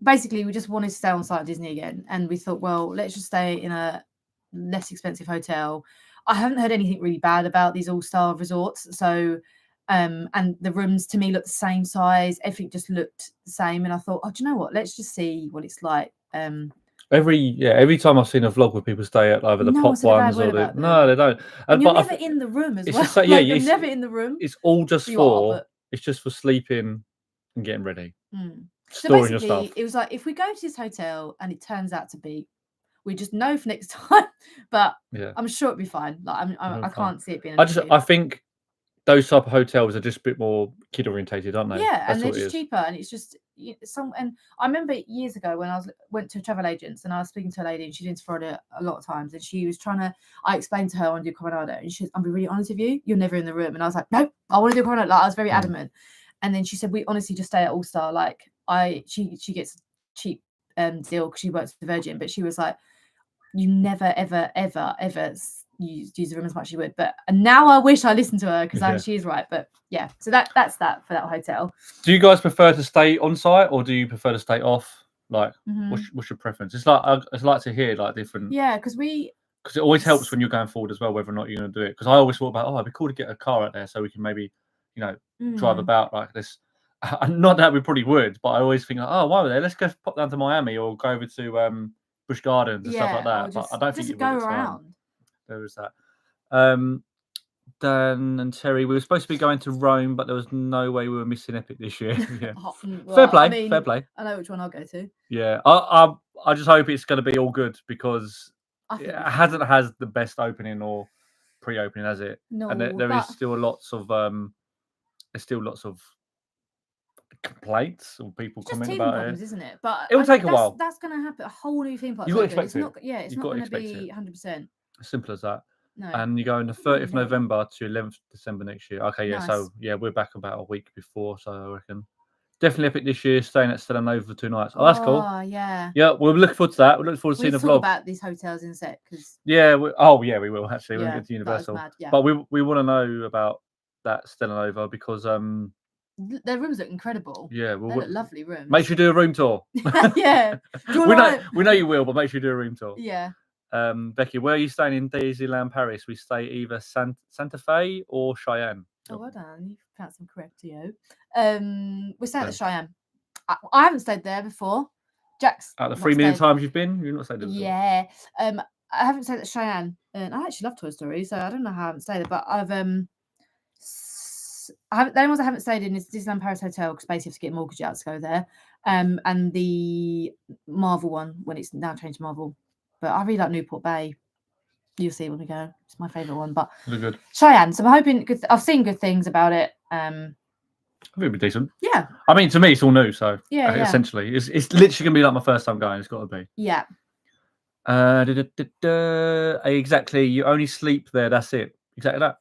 basically we just wanted to stay on site at Disney again, and we thought, well, let's just stay in a less expensive hotel. I haven't heard anything really bad about these all-star resorts, so and the rooms to me looked the same size. Everything just looked the same, and I thought, do you know what? Let's just see what it's like. Every time I've seen a vlog where people stay at either the pop ones or no, they don't. And you're never in the room as well. You're never in the room. It's all just it's just for sleeping and getting ready. So basically, it was like, if we go to this hotel and it turns out to be, we just know for next time. But I'm sure it'll be fine. Like I can't see it being. I think those type of hotels are just a bit more kid orientated, aren't they? Yeah, and they're just cheaper, and it's just And I remember years ago when I went to travel agents and I was speaking to a lady, and she's been to Florida a lot of times, and she was I explained to her I want to do Coronado, and she said, "I'll be really honest with you, you're never in the room." And I was like, "No, I want to do Coronado." Like, I was very adamant. And then she said, "We honestly just stay at All Star." Like she gets a cheap deal because she works for the Virgin, but she was like, "You never ever use the room as much as you would." And now I wish I listened to her because she is right. But yeah, so that's that for that hotel. Do you guys prefer to stay on site or do you prefer to stay off? Like, what's your preference? It's like to hear like different. Yeah, because it always helps when you're going forward as well, whether or not you're going to do it. Because I always thought about, it'd be cool to get a car out there so we can maybe, drive about like this. Not that we probably would, but I always think, while we're there, let's go pop down to Miami or go over to Busch Gardens and stuff like that. But I don't think you go around. There was that. Dan and Terry, we were supposed to be going to Rome, but there was no way we were missing Epic this year. Fair play. Fair play. I know which one I'll go to. Yeah, I just hope it's going to be all good because it hasn't had the best opening or pre-opening, has it? No, and there is still lots of complaints or people comment about problems, isn't it? But it will take a while. That's going to happen. A whole new theme park. You've got to expect it. It's not going to be 100%. As simple as that. No. And you go on the 30th November to 11th December next year. Okay, yeah. Nice. So we're back about a week before. So I reckon definitely Epic this year. Staying at Stella Nova for 2 nights. Oh, that's cool. Oh yeah. Yeah, we'll look forward to that. We'll look forward to seeing the vlog about these hotels in a sec. We will actually. We'll get to Universal. Yeah. But we want to know about that Stella Nova because their rooms look incredible. Yeah, they look lovely rooms. Make sure you do a room tour. Yeah. We know you will, but make sure you do a room tour. Yeah. Becky, where are you staying in Disneyland Paris? We stay either Santa Fe or Cheyenne. Oh, well done. You pronounced them correct, you. We're staying at Cheyenne. I haven't stayed there before. Jack's Out of the not 3 million stayed. times you've been, you've not stayed there before. Yeah. I haven't stayed at Cheyenne, and I actually love Toy Story, so I don't know how I haven't stayed there, but I've the only ones I haven't stayed in is Disneyland Paris Hotel, because basically you have to get a mortgage out to go there, and the Marvel one when it's now changed to Marvel. But I really like Newport Bay. You'll see when we go. It's my favourite one. But Look good. Cheyenne, so I'm hoping I've seen good things about it. I think it'd be decent. Yeah. I mean, to me, it's all new, so Yeah. essentially, it's literally gonna be like my first time going. It's got to be. Yeah. Exactly. You only sleep there. That's it. Exactly that.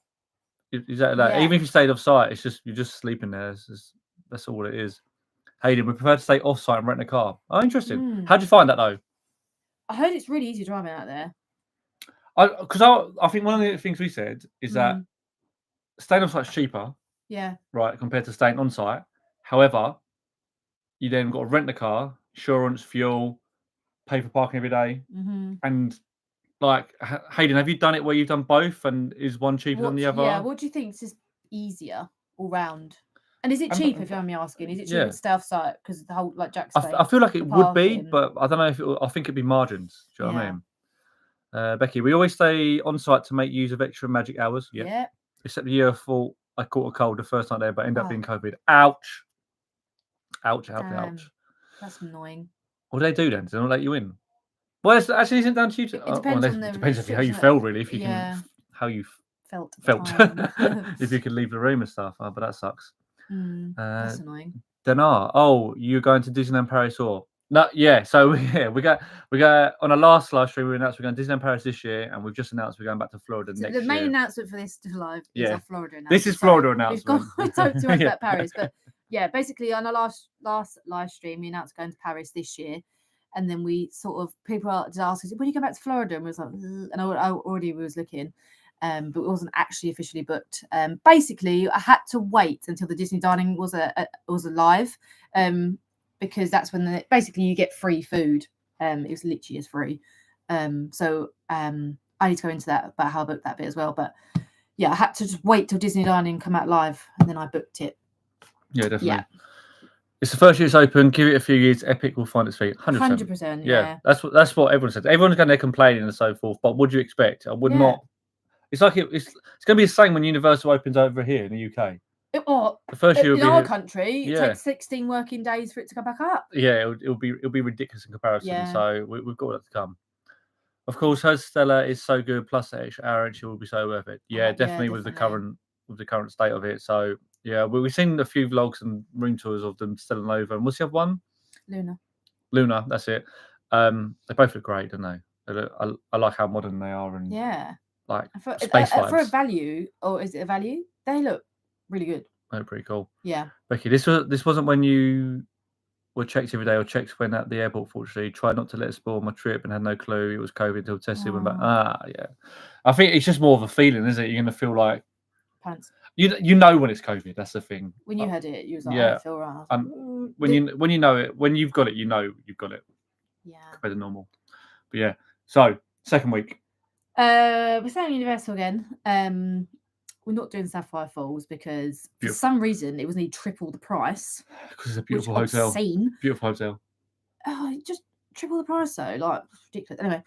Exactly that. Yeah. Even if you stayed off site, it's just you're just sleeping there. That's all it is. Hayden, we prefer to stay off site and rent a car. Oh, interesting. How'd you find that though? I heard it's really easy driving out there. Because I think one of the things we said is that staying off site is cheaper. Yeah. Right, compared to staying on site. However, you then got to rent the car, insurance, fuel, pay for parking every day, and like Hayden, have you done it where you've done both, and is one cheaper than the other? Yeah. What do you think is just easier all round? And is it cheaper, if you want me asking? Is it cheaper to stay off site because the whole like Jack's? I feel like it would be, but I don't know if I think it'd be margins. Do you know what I mean? Becky, we always stay on site to make use of extra magic hours. Yeah. Except the year I thought I caught a cold the first night there, but ended up being COVID. Ouch. Ouch. That's annoying. What do they do then? Do they not let you in? Well, it actually isn't down to you. It depends on it depends how you felt, really. If you can, how you felt. If you could leave the room and stuff. But that sucks. That's annoying. Dinar. Oh, you're going to Disneyland Paris or no? Yeah. So we got on our last live stream. We announced we're going to Disneyland Paris this year, and we've just announced we're going back to Florida next year. The main announcement for this live is our Florida announcement. This is Florida announcement. We've talked too much about Paris, but yeah, basically on our last live stream, we announced going to Paris this year. And then we sort of, people just asked us, when you go back to Florida? And we was like, and I already was looking, but it wasn't actually officially booked. Basically, I had to wait until the Disney Dining was alive, because that's when basically you get free food. It was literally as free. So I need to go into that about how I booked that bit as well. But yeah, I had to just wait till Disney Dining come out live, and then I booked it. Yeah, definitely. Yeah. It's the first year it's open. Give it a few years. Epic will find its feet. 100%. Yeah, that's what everyone said. Everyone's going there complaining and so forth. But what do you expect? I would not. It's like it's going to be the same when Universal opens over here in the UK. The first year in our country, it takes 16 working days for it to go back up. Yeah, it'll be ridiculous in comparison. Yeah. So we've got that to come. Of course, her Stella is so good. Plus the extra hour, and she will be so worth it. Yeah, definitely with the current state of it. So. Yeah, we've seen a few vlogs and room tours of them still over. And what's the other one? Luna, that's it. They both look great, don't they? I like how modern they are and like space vibes. For a value, or is it a value? They look really good. They're pretty cool. Yeah. Becky, this wasn't when you were checked every day or checked when at the airport. Fortunately, tried not to let it spoil my trip and had no clue it was COVID until tested. Went back. Yeah. I think it's just more of a feeling, isn't it? You're gonna feel like. Pants. You know when it's COVID. That's the thing. When you had it, you was like, I feel right. When you know it, when you've got it, you know you've got it. Yeah. Compared to normal. But yeah. So second week. We're staying Universal again. We're not doing Sapphire Falls because for some reason it was nearly triple the price. Because it's a beautiful hotel. Obscene. Beautiful hotel. Oh, just triple the price though. Like ridiculous. Anyway,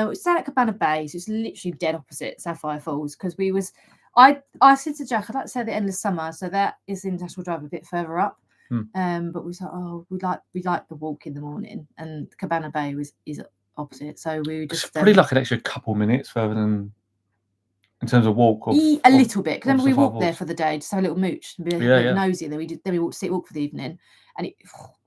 we stayed at Cabana Bay, so it's literally dead opposite Sapphire Falls because we was. I said to Jack, I'd like to say the Endless Summer, so that is the International Drive a bit further up. But we thought, we like the walk in the morning, and Cabana Bay is opposite, so we just it's probably like an extra couple minutes further than in terms of walk. A little bit, because then we walked there for the day, just have a little mooch and be a bit nosy. Then we walked for the evening, and it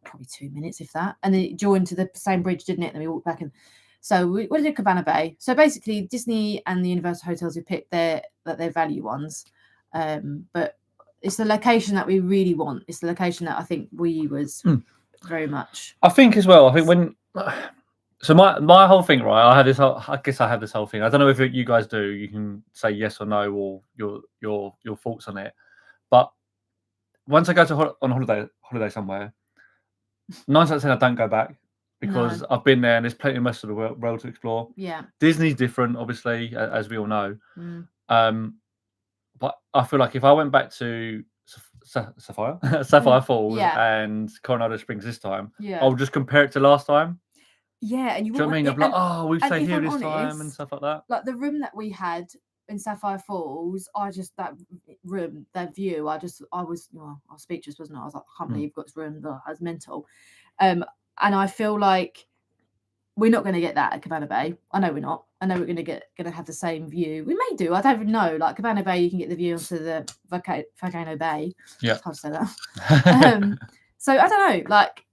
probably 2 minutes if that, and then it joined to the same bridge, didn't it? And then we walked back and. So we did Cabana Bay. So basically, Disney and the Universal hotels we picked their value ones, but it's the location that we really want. It's the location that I think we was very much. I think as well. I think when so my whole thing, right? I guess I have this whole thing. I don't know if you guys do. You can say yes or no, or your thoughts on it. But once I go on holiday somewhere, 9 times out of 10 I don't go back. Because I've been there and there's plenty of rest of the world to explore. Yeah. Disney's different, obviously, as we all know. But I feel like if I went back to Sapphire Falls Yeah. and Coronado Springs this time, Yeah. I'll just compare it to last time. Yeah, and you Do you know what I mean? I'm like, oh, we've stayed here this time and stuff like that. Like the room that we had in Sapphire Falls, that room, that view, I was speechless, wasn't I? I was like, I can't believe you've got this room. I was mental. And I feel like we're not going to get that at Cabana Bay. I know we're not. I know we're going to have the same view. We may do. I don't even know. Like Cabana Bay, you can get the view onto the Volcano Bay. Yeah, it's hard to say that. So I don't know. Like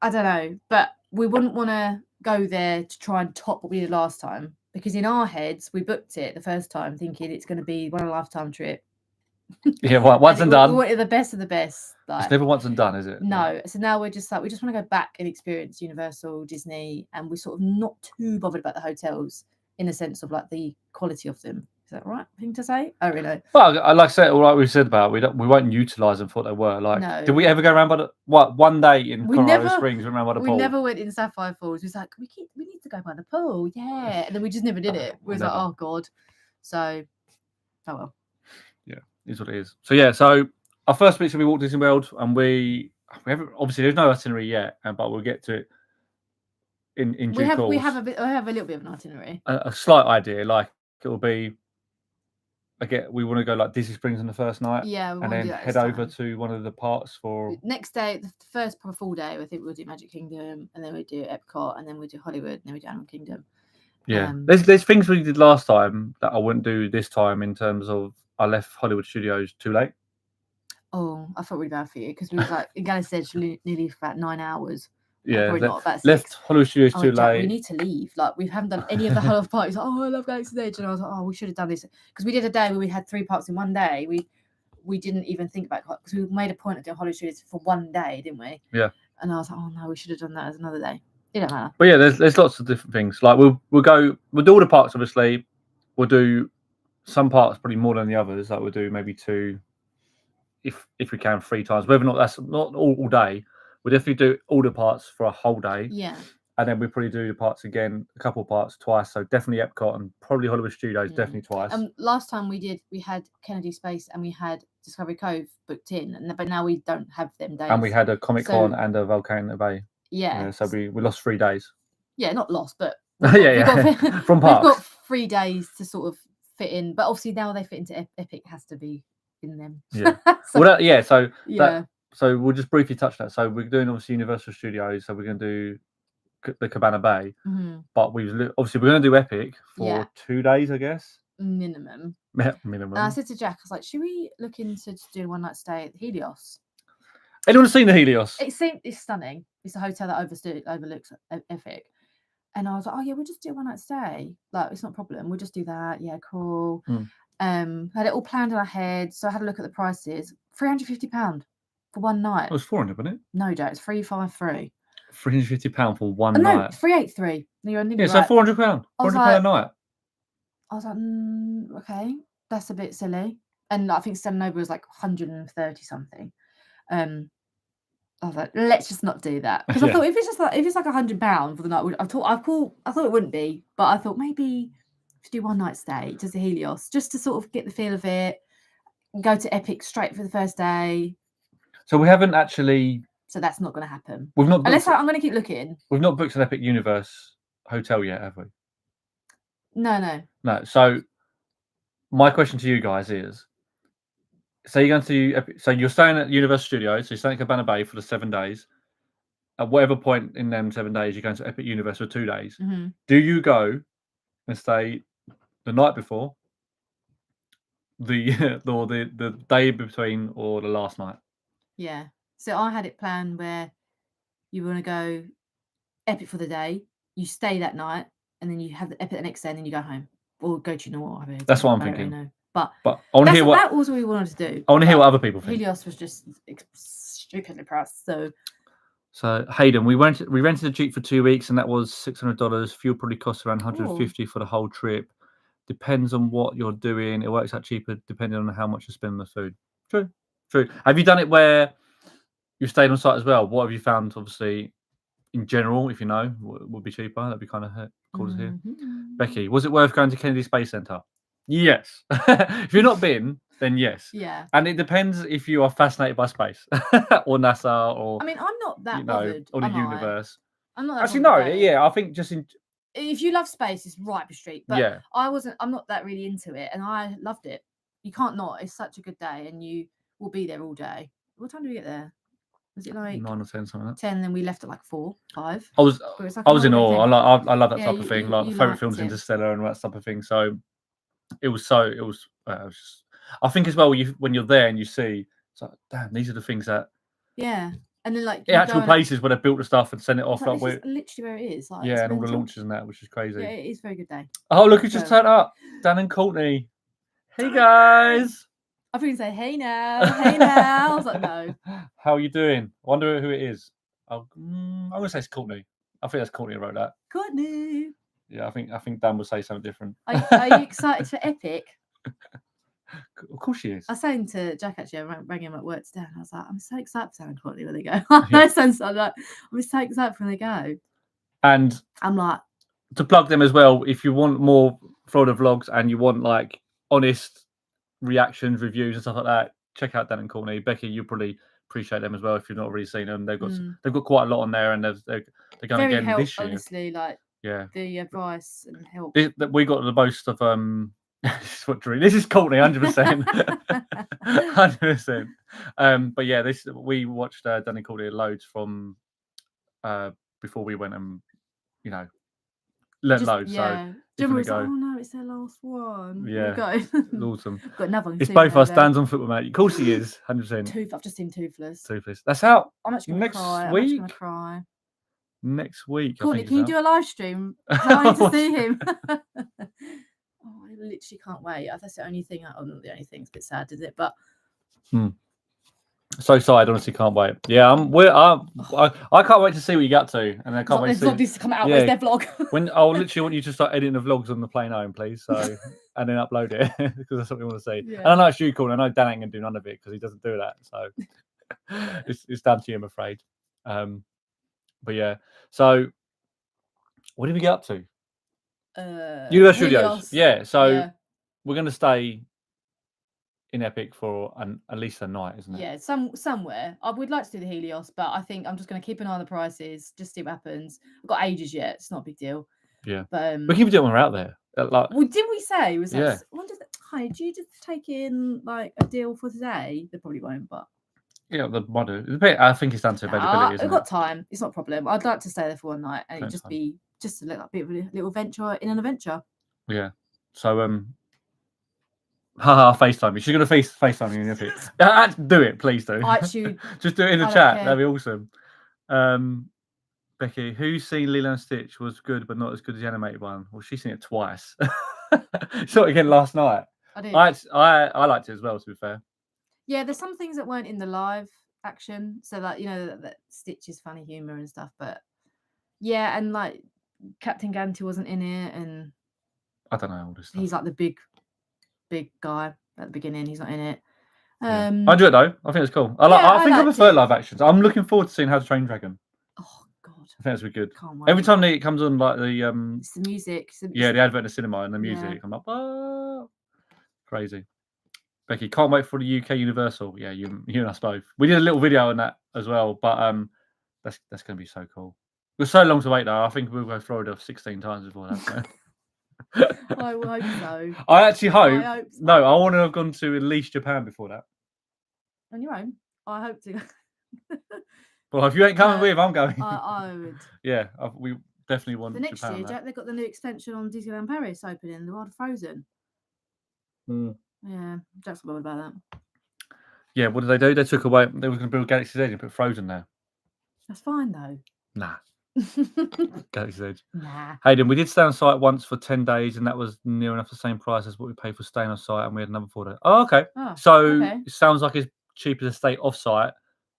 I don't know, but we wouldn't want to go there to try and top what we did last time, because in our heads we booked it the first time thinking it's going to be one lifetime trip. Yeah, once and done. We wanted the best of the best. Like, it's never once and done, is it? No. So now we're just like, we just want to go back and experience Universal, Disney, and we're sort of not too bothered about the hotels in the sense of like the quality of them. Is that the right thing to say? Oh, really? Well, like I said, like we said about, we won't utilise them for what they were. Like, No. Did we ever go around by the one day in Colorado Springs? We went around by the pool. We never went in Sapphire Falls. We was like, we need to go by the pool, yeah. And then we just never did it. We was like, oh god. So, oh well. Yeah, is what it is. So yeah, so our first week's gonna be Walt Disney World, and we haven't, obviously there's no itinerary yet, but we'll get to it in due course. We have a little bit of an itinerary. A slight idea, like it will be. We want to go like Disney Springs on the first night, and then head over to one of the parks for next day. The first proper full day, I think we'll do Magic Kingdom, and then we do Epcot, and then we do Hollywood, and then we do Animal Kingdom. Yeah, there's things we did last time that I wouldn't do this time, in terms of I left Hollywood Studios too late. Oh, I felt really bad for you, because we was like in Galaxy's Edge nearly for about 9 hours. Yeah, left Hollywood Studios too late. We need to leave. Like, we haven't done any of the Hollywood parties. Like, oh, I love Galaxy's Edge, and I was like, oh, we should have done this, because we did a day where we had 3 parks in one day. We didn't even think about it, because we made a point of doing Hollywood Studios for one day, didn't we? Yeah. And I was like, oh no, we should have done that as another day. It don't matter. But yeah, there's lots of different things. Like we'll do all the parks. Obviously, we'll do some parks probably more than the others. Like we'll do maybe 2, if we can, 3 times. Whether or not that's not all day. We'll definitely do all the parts for a whole day. Yeah. And then we probably do the parts again, a couple of parts twice. So definitely Epcot and probably Hollywood Studios, definitely twice. Last time we had Kennedy Space and we had Discovery Cove booked in, but now we don't have them days. And we had a Comic Con and a Volcano Bay. Yeah. So we lost 3 days. Yeah, not lost, but from parks. We've got 3 days to sort of fit in, but obviously now they fit into Epic, has to be in them. Yeah. So we'll just briefly touch that. So we're doing obviously Universal Studios. So we're going to do the Cabana Bay, but we're going to do Epic for 2 days, I guess. Minimum. And I said to Jack, I was like, should we look into just doing one night stay at the Helios? Anyone seen the Helios? It's stunning. It's a hotel that overlooks Epic. And I was like, oh yeah, we'll just do a one night stay. Like, it's not a problem. We'll just do that. Yeah, cool. Had it all planned in our head. So I had a look at the prices. £350 for one night. It was 400, wasn't it? No, Jack, it's 353. £350 for one night. No, 383. You're right. So £400. £400 a night. I was like, okay, that's a bit silly. And I think Stella Nova was like 130 something. I was like, let's just not do that, because I thought if it's like £100 for the night, I thought it wouldn't be, but I thought maybe to do one night stay to the Helios, just to sort of get the feel of it, go to Epic straight for the first day. So we haven't actually. So that's not going to happen. We've not. Unless I'm going to keep looking. We've not booked an Epic Universe hotel yet, have we? No. So my question to you guys is: so you're going to Epic, so you're staying at Universal Studios, so you're staying at Cabana Bay for the 7 days. At whatever point in them 7 days, you're going to Epic Universe for 2 days. Do you go and stay the night before, the day between, or the last night? Yeah. So I had it planned where you want to go Epic for the day, you stay that night, and then you have the Epic the next day, and then you go home or go to Norwalk. That's what I'm thinking. Really, but I want to hear that was what we wanted to do. I want to hear what other people think. Helios was just stupidly priced. So Hayden, we rented a Jeep for 2 weeks, and that was $600. Fuel probably costs around $150 for the whole trip. Depends on what you're doing. It works out cheaper depending on how much you spend on the food. True. Have you done it where you stayed on site as well? What have you found? Obviously, in general, if you know, would be cheaper. That'd be kind of cool to hear. Becky, was it worth going to Kennedy Space Center? Yes. If you've not been, then yes. Yeah. And it depends if you are fascinated by space or NASA or I mean, I'm not that you know, bothered. or the am I? universe. I'm not that Actually, bothered no. about it. Yeah, I think just in If you love space, it's right up your street. But yeah. I'm not that really into it, and I loved it. You can't not. It's such a good day, and you will be there all day. What time did we get there? Was it like 9 or 10, something like that. 10? Then we left at like 4, 5. I was But it's like I a was whole in day awe. thing. I love that Yeah, type of thing. Like you favorite liked films, it. Interstellar, and that type of thing. So it was just, I think as well when you're there and you see, it's like, damn, these are the things that Yeah, and then like the you actual go places where they built the stuff and send it off. Like, Like, this is literally where it is. Like, yeah, it's and all the mental. launches and that, which is crazy. Yeah, it is a very good day. Oh, look who just So- turned up, Dan and Courtney. Hey guys. I think say, hey now, hey now. I was like, no. How are you doing? I wonder who it is. I'm gonna say it's Courtney. I think that's Courtney who wrote that. Courtney. Yeah, I think Dan would say something different. Are you excited for Epic? Of course she is. I was saying to Jack actually, I rang him at work today, and I was like, I'm so excited for Dan and Courtney when they go. I'm so excited when they go. And I'm like, to plug them as well, if you want more Florida vlogs and you want like honest reactions, reviews, and stuff like that, check out Dan and Courtney. Becky, you probably appreciate them as well if you've not already seen them. They've got quite a lot on there, and they're going again this year. Honestly, like yeah, the advice and help. We got the most of this is Courtney, 100%, 100%. But yeah, we watched Dan and Courtney loads from before we went and learnt loads. Yeah. So Jim was like, oh no, it's their last one. Yeah, it's awesome. Got another one. It's both us. Dan's on football, mate. Of course he is, 100%. I've just seen Toothless. That's out. I'm actually gonna next cry. week. I'm actually gonna cry. Next week. Courtney, can you do a live stream? Trying to see him. Oh, I literally can't wait. That's the only thing. Oh, not the only thing. It's a bit sad, is it? But so excited, honestly, can't wait. Yeah, I can't wait to see what you got to, and I can't wait to see. Vlog needs to come out. Where's their vlog? When I'll literally want you to start editing the vlogs on the plane home, please. So and then upload it because that's what we want to see. Yeah. And I know it's you, Cool. I know Dan ain't gonna do none of it because he doesn't do that. So it's down to you, I'm afraid. But yeah. So what did we get up to? Universal Studios. Yeah. So we're gonna stay in Epic for at least a night, isn't it? Yeah, somewhere. I would like to do the Helios, but I think I'm just going to keep an eye on the prices, just see what happens. I've got ages yet; it's not a big deal. Yeah, but we keep doing when we're out there. Well, did we say? Was that? Hi, do you just take in like a deal for today? They probably won't, but yeah, they might do. I think it's down to availability. I've got time. It's not a problem. I'd like to stay there for one night and just be a little venture in an adventure. Yeah. So haha, FaceTime me. She's gonna FaceTime you in Epic. Do it, please do. Just do it in the chat. That'd be awesome. Becky, who's seen Lilo and Stitch was good, but not as good as the animated one? Well, she's seen it twice. Saw it again last night. I did. I liked it as well. To be fair. Yeah, there's some things that weren't in the live action, so that that Stitch is funny humor and stuff. But yeah, and like Captain Gantu wasn't in it, and I don't know all this stuff. He's like the big guy at the beginning. He's not in it. I enjoy it though. I think it's cool. I think I prefer live actions. I'm looking forward to seeing How to Train Dragon. Oh God, I think that's really good. Can't wait. Every time it comes on, like it's the music. The advert in the cinema and the music. I'm like, oh, crazy. Becky, can't wait for the UK Universal. Yeah, you and us both. We did a little video on that as well, but that's going to be so cool. We're so long to wait though. I think we'll go to Florida 16 times before that. So. I hope so. I actually hope. So. No, I want to have gone to at least Japan before that. On your own? I hope to. Well, if you ain't coming with, I'm going. I would. Yeah, we definitely want the next Japan year. Jack, they've got the new extension on Disneyland Paris opening, the World of Frozen. Yeah, Jack's worried about that. Yeah, what did they do? They took away. They were going to build Galaxy's Edge and put Frozen there. That's fine though. Nah. Galaxy's Edge. Nah. Hayden, we did stay on site once for 10 days, and that was near enough the same price as what we paid for staying on site, and we had another 4 days. Oh, okay. It sounds like it's cheaper to stay off site.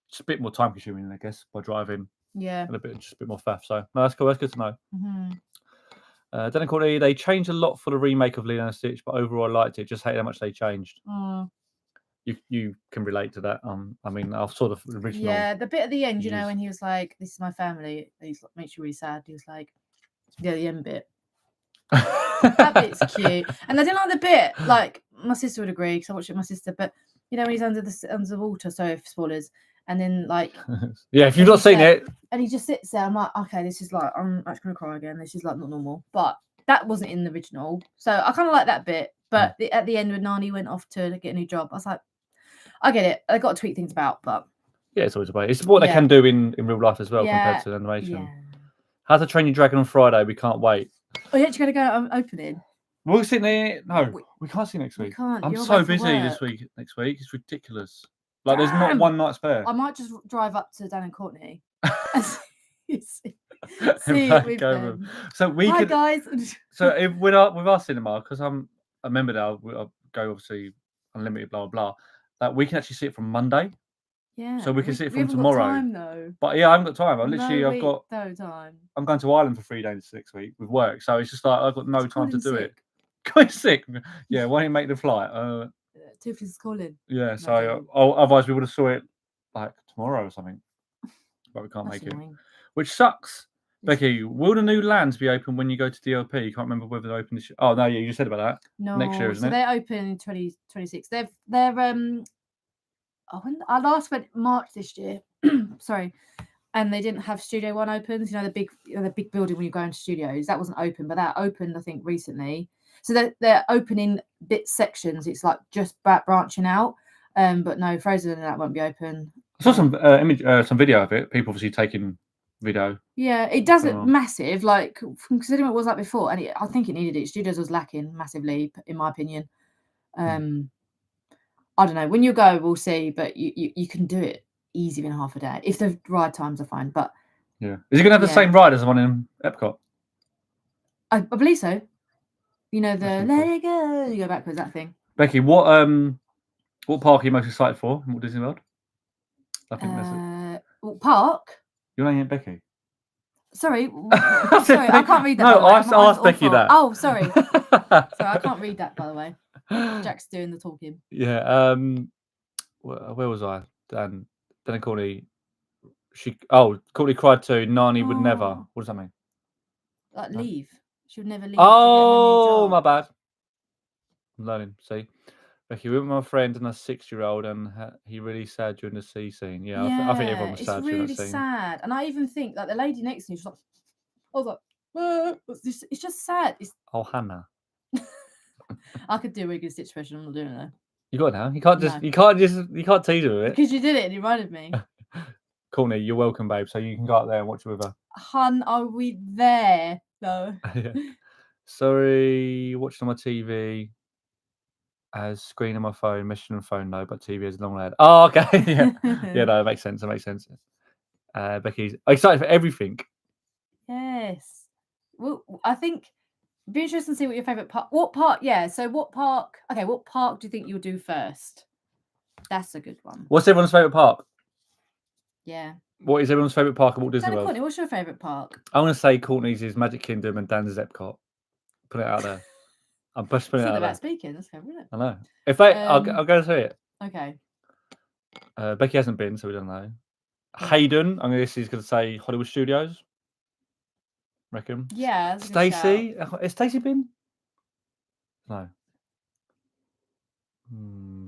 It's a bit more time consuming, I guess, by driving. Yeah. And just a bit more faff. So no, that's cool. That's good to know. Dan and Courtney, they changed a lot for the remake of Lilo and Stitch, but overall I liked it. Just hate how much they changed. You can relate to that. I mean, I saw the original. Yeah, the bit at the end, when he was like, "This is my family," he makes you really sad. He was like, "Yeah, the end bit." That bit's cute. And I didn't like the bit, like, my sister would agree, because I watched it with my sister, but, you know, when he's under the water, sorry for spoilers, and then, like... Yeah, if you've not seen it... And he just sits there, I'm like, okay, this is like, I'm actually going to cry again. This is, like, not normal. But that wasn't in the original. So I kind of like that bit. But at the end, when Nani went off to get a new job, I was like, I get it. I got to tweak things about, but... Yeah, it's always a way. It's what they can do in real life as well, compared to animation. Yeah. How to Train Your Dragon on Friday. We can't wait. Oh, you're actually going to go opening? We'll sit there. No, we can't see next week. I'm so busy this week. Next week, it's ridiculous. Like, there's not one night spare. I might just drive up to Dan and Courtney. see it with them. So we Hi, could, guys. So if with our cinema, because I'm a member now, I'll go obviously unlimited, blah blah blah. That we can actually see it from Monday. Yeah. So we can see it from haven't tomorrow. Got time, though. But yeah, I haven't got time. I've got no time. I'm going to Ireland for 3 days next week with work, so it's just like I've got no time to do it. Going sick. Yeah, why don't you make the flight? Tiffany's is calling. Yeah, so otherwise we would have saw it like tomorrow or something, but we can't make it, which sucks. Becky, will the new lands be open when you go to DLP? You can't remember whether they're open this year. Oh no, yeah, you just said about that. No, next year, isn't it? So they're open in 2026. They're I last went March this year. Sorry. And they didn't have Studio One open. You know, the big building when you go into studios. That wasn't open, but that opened, I think, recently. So they're opening bit sections. It's like just branching out. But no, Frozen and that won't be open. I saw some some video of it. People obviously taking video. Yeah, it does look massive. Like, considering what it was like before, and I think it needed it. Studios was lacking massively, in my opinion. I don't know. When you go, we'll see. But you can do it easy in half a day if the ride times are fine. But yeah, is it going to have the same ride as the one in Epcot? I believe so. You know, the let it go, you go backwards, that thing. Becky, what park are you most excited for in Walt Disney World? I think that's it. What park? You're name it Becky. Sorry, sorry, I can't read that. No, I asked Becky that. Oh, sorry. Sorry, I can't read that, by the way. Jack's doing the talking. Yeah. Where was I? Dan and Courtney. Courtney cried too. Nani would never. What does that mean? Like leave. She would never leave. Oh, my bad. I'm learning. See, Becky, we were with my friend and a 6-year-old, and he really sad during the sea scene. Yeah, I think everyone was sad during that scene. It's really sad, and I even think like the lady next to me, she's like, I was like, it's just sad. Oh, Hannah. I could do a regular Stitch version. I'm not doing it though. You got it now. You can't tease her with it. Because you did it and you reminded me. Courtney, you're welcome, babe. So you can go up there and watch it with her. Hun, are we there? No. Yeah. Sorry, watching on my TV. As screen on my phone, messaging on my phone, no, but TV is long lad. Oh, okay. Yeah, no, it makes sense. Becky's excited for everything. Yes. Well, I think it'd be interesting to see what your favourite park. What park? Yeah. So what park? Okay, what park do you think you'll do first? That's a good one. What's everyone's favourite park? Yeah. What is everyone's favourite park at Walt Disney World? Courtney, what's your favourite park? I want to say Courtney's is Magic Kingdom and Dan's is Epcot. Put it out there. I'm just putting it out there. Speaking. That's good, isn't it? I know. If they, I'll go see it. Okay. Becky hasn't been, so we don't know. Hayden, he's going to say Hollywood Studios. Reckon. Yeah. Stacey, has Stacey been? No.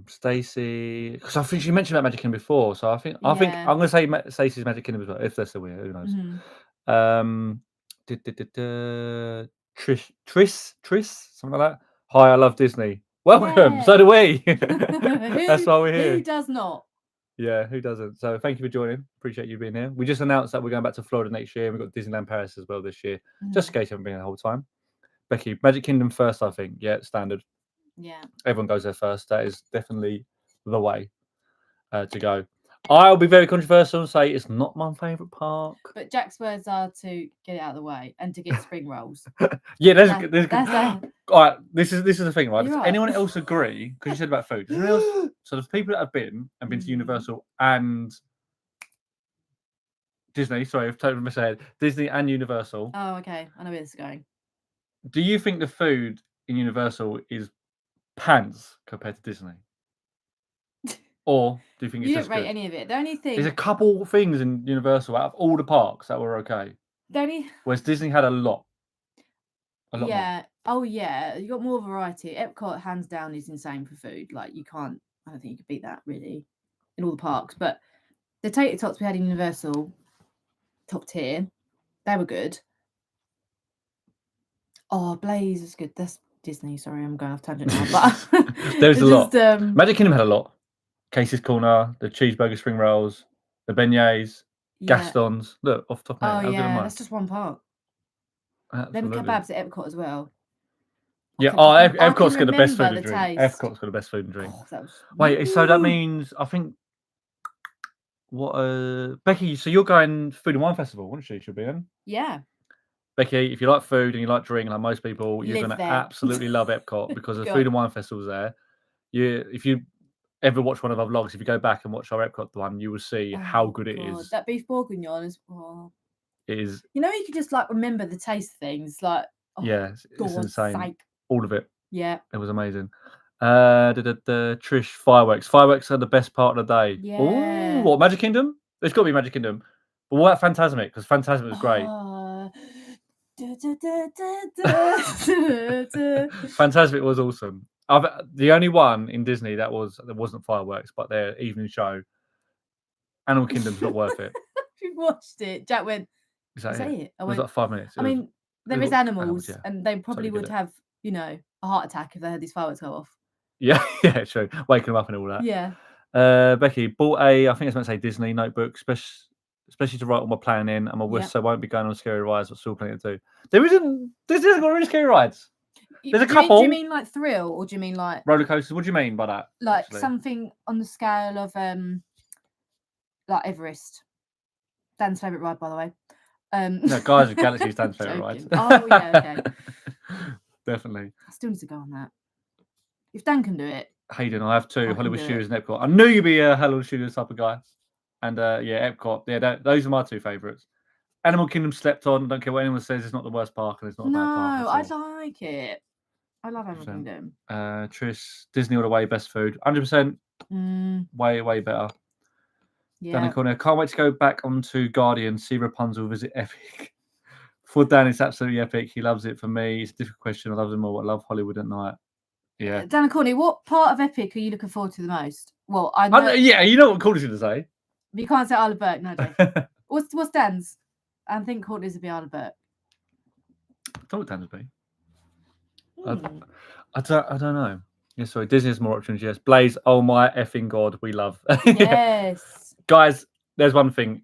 Stacey, because I think she mentioned about Magic Kingdom before, so I think I'm going to say Stacey's Magic Kingdom as well. If they're still here, who knows? Triss, something like that. Hi, I love Disney. Welcome. Yeah. So do we. That's why we're here. Who does not? Yeah, who doesn't? So thank you for joining. Appreciate you being here. We just announced that we're going back to Florida next year. We've got Disneyland Paris as well this year, just in case you haven't been the whole time. Becky, Magic Kingdom first, I think. Yeah, standard. Yeah. Everyone goes there first. That is definitely the way to go. I'll be very controversial and say it's not my favourite park. But Jack's words are to get it out of the way and to get spring rolls. Yeah, that's all right. This is the thing, right? Does anyone else agree? Because you said about food. So the people that have been to Universal and Disney. Sorry, I've totally misaid. Disney and Universal. Oh, okay. I know where this is going. Do you think the food in Universal is pants compared to Disney? Or do you think it's just good? You don't rate any of it. The only thing... There's a couple things in Universal out of all the parks that were okay. The only... Whereas Disney had a lot. A lot more. Yeah. Oh yeah. You got more variety. Epcot, hands down, is insane for food. Like you can't. I don't think you could beat that really in all the parks. But the tater tots we had in Universal, top tier. They were good. Oh, Blaze is good. That's Disney. Sorry, I'm going off tangent now. But There's a lot. just, Magic Kingdom had a lot. Casey's Corner, the cheeseburger spring rolls, the beignets, yeah. Gaston's. Look, off the top of my Oh head. How good am yeah, I? that's just one part. Them Absolutely. kebabs at Epcot as well. Yeah, I Epcot's can got the best food remember and the drink. taste. Epcot's got the best food and drink. Oh, that was... Wait, so that means I think what Becky, so you're going Food and Wine Festival, wouldn't she? She'll be in. Yeah. Becky, if you like food and you like drink, like most people, you're Live going to there. absolutely love Epcot because the God. Food and Wine Festival's there. If you ever watch one of our vlogs, if you go back and watch our Epcot one, you will see how good it is. That beef bourguignon is... Oh. It is. You know, you can just like remember the taste things. Like, oh, yeah, it's insane. Sake. All of it. Yeah. It was amazing. The Trish fireworks. Fireworks are the best part of the day. Yeah. Ooh, what, Magic Kingdom? It's got to be Magic Kingdom. But what about Fantasmic? Because Fantasmic was great. Fantasmic was awesome. The only one in Disney that wasn't fireworks, but their evening show. Animal Kingdom's not worth it. We watched it. Jack went, Is that it? It was like 5 minutes. I mean, there is animals, yeah. and they probably would have, you know, a heart attack if they had these fireworks go off. Yeah, yeah, true. Waking them up and all that. Yeah. Becky bought I think it's meant to say Disney notebook, especially to write all my planning in. I'm a wuss, so I won't be going on scary rides, but still plenty to do. This isn't got really scary rides. There's a couple. Do you mean like thrill, or do you mean like roller coasters? What do you mean by that? Like actually? Something on the scale of like Everest. Dan's favourite ride, by the way. No, Guys of Galaxy's Dan's favourite ride. Oh yeah, okay. Definitely. I still need to go on that. If Dan can do it. Hayden, I have two. Hollywood Studios and Epcot. I knew you'd be a Hollywood Studios type of guy. And yeah, Epcot. Yeah, those are my two favourites. Animal Kingdom slept on. Don't care what anyone says. It's not the worst park, and it's not a bad park. No, I like it. I love Animal Kingdom. Trish, Disney all the way, best food. 100%. Way, way better. Yeah. Danny Corner, can't wait to go back onto Guardian, see Rapunzel, visit Epic. For Dan, it's absolutely epic. He loves it. For me, it's a different question. I love them all. I love Hollywood at night. Yeah. Dan Corney, what part of Epic are you looking forward to the most? Well, I know. Yeah, you know what Courtney's going to say. But you can't say Isle of Burke, no, Dave. What's Dan's? I think Courtney's would be Isle of Burke. I thought Dan's would be. I don't know. Yeah, sorry. Disney has more options. Yes. Blaze. Oh my effing god, we love. Yes. Guys, there's one thing.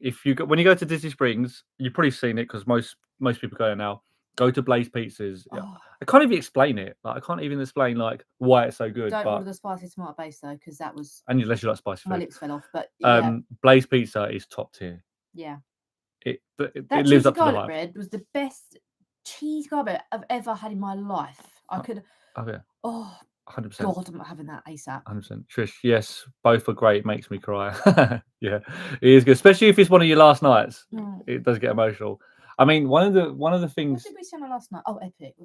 When you go to Disney Springs, you've probably seen it because most people go there now. Go to Blaze Pizzas. Oh. I can't even explain it. Like I can't even explain like why it's so good. Don't order the spicy tomato base though, because that was. And unless you like spicy food. My lips fell off, but yeah. Blaze Pizza is top tier. Yeah. It lives up to the hype. Bread was the best cheese garlic bread I've ever had in my life. I could. Oh yeah. Oh. 100%. God, I'm not having that ASAP. 100%. Trish, yes, both are great. Makes me cry. Yeah, it is good, especially if it's one of your last nights. It does get emotional. I mean, one of the things. What did we see on last night? Oh, Epic.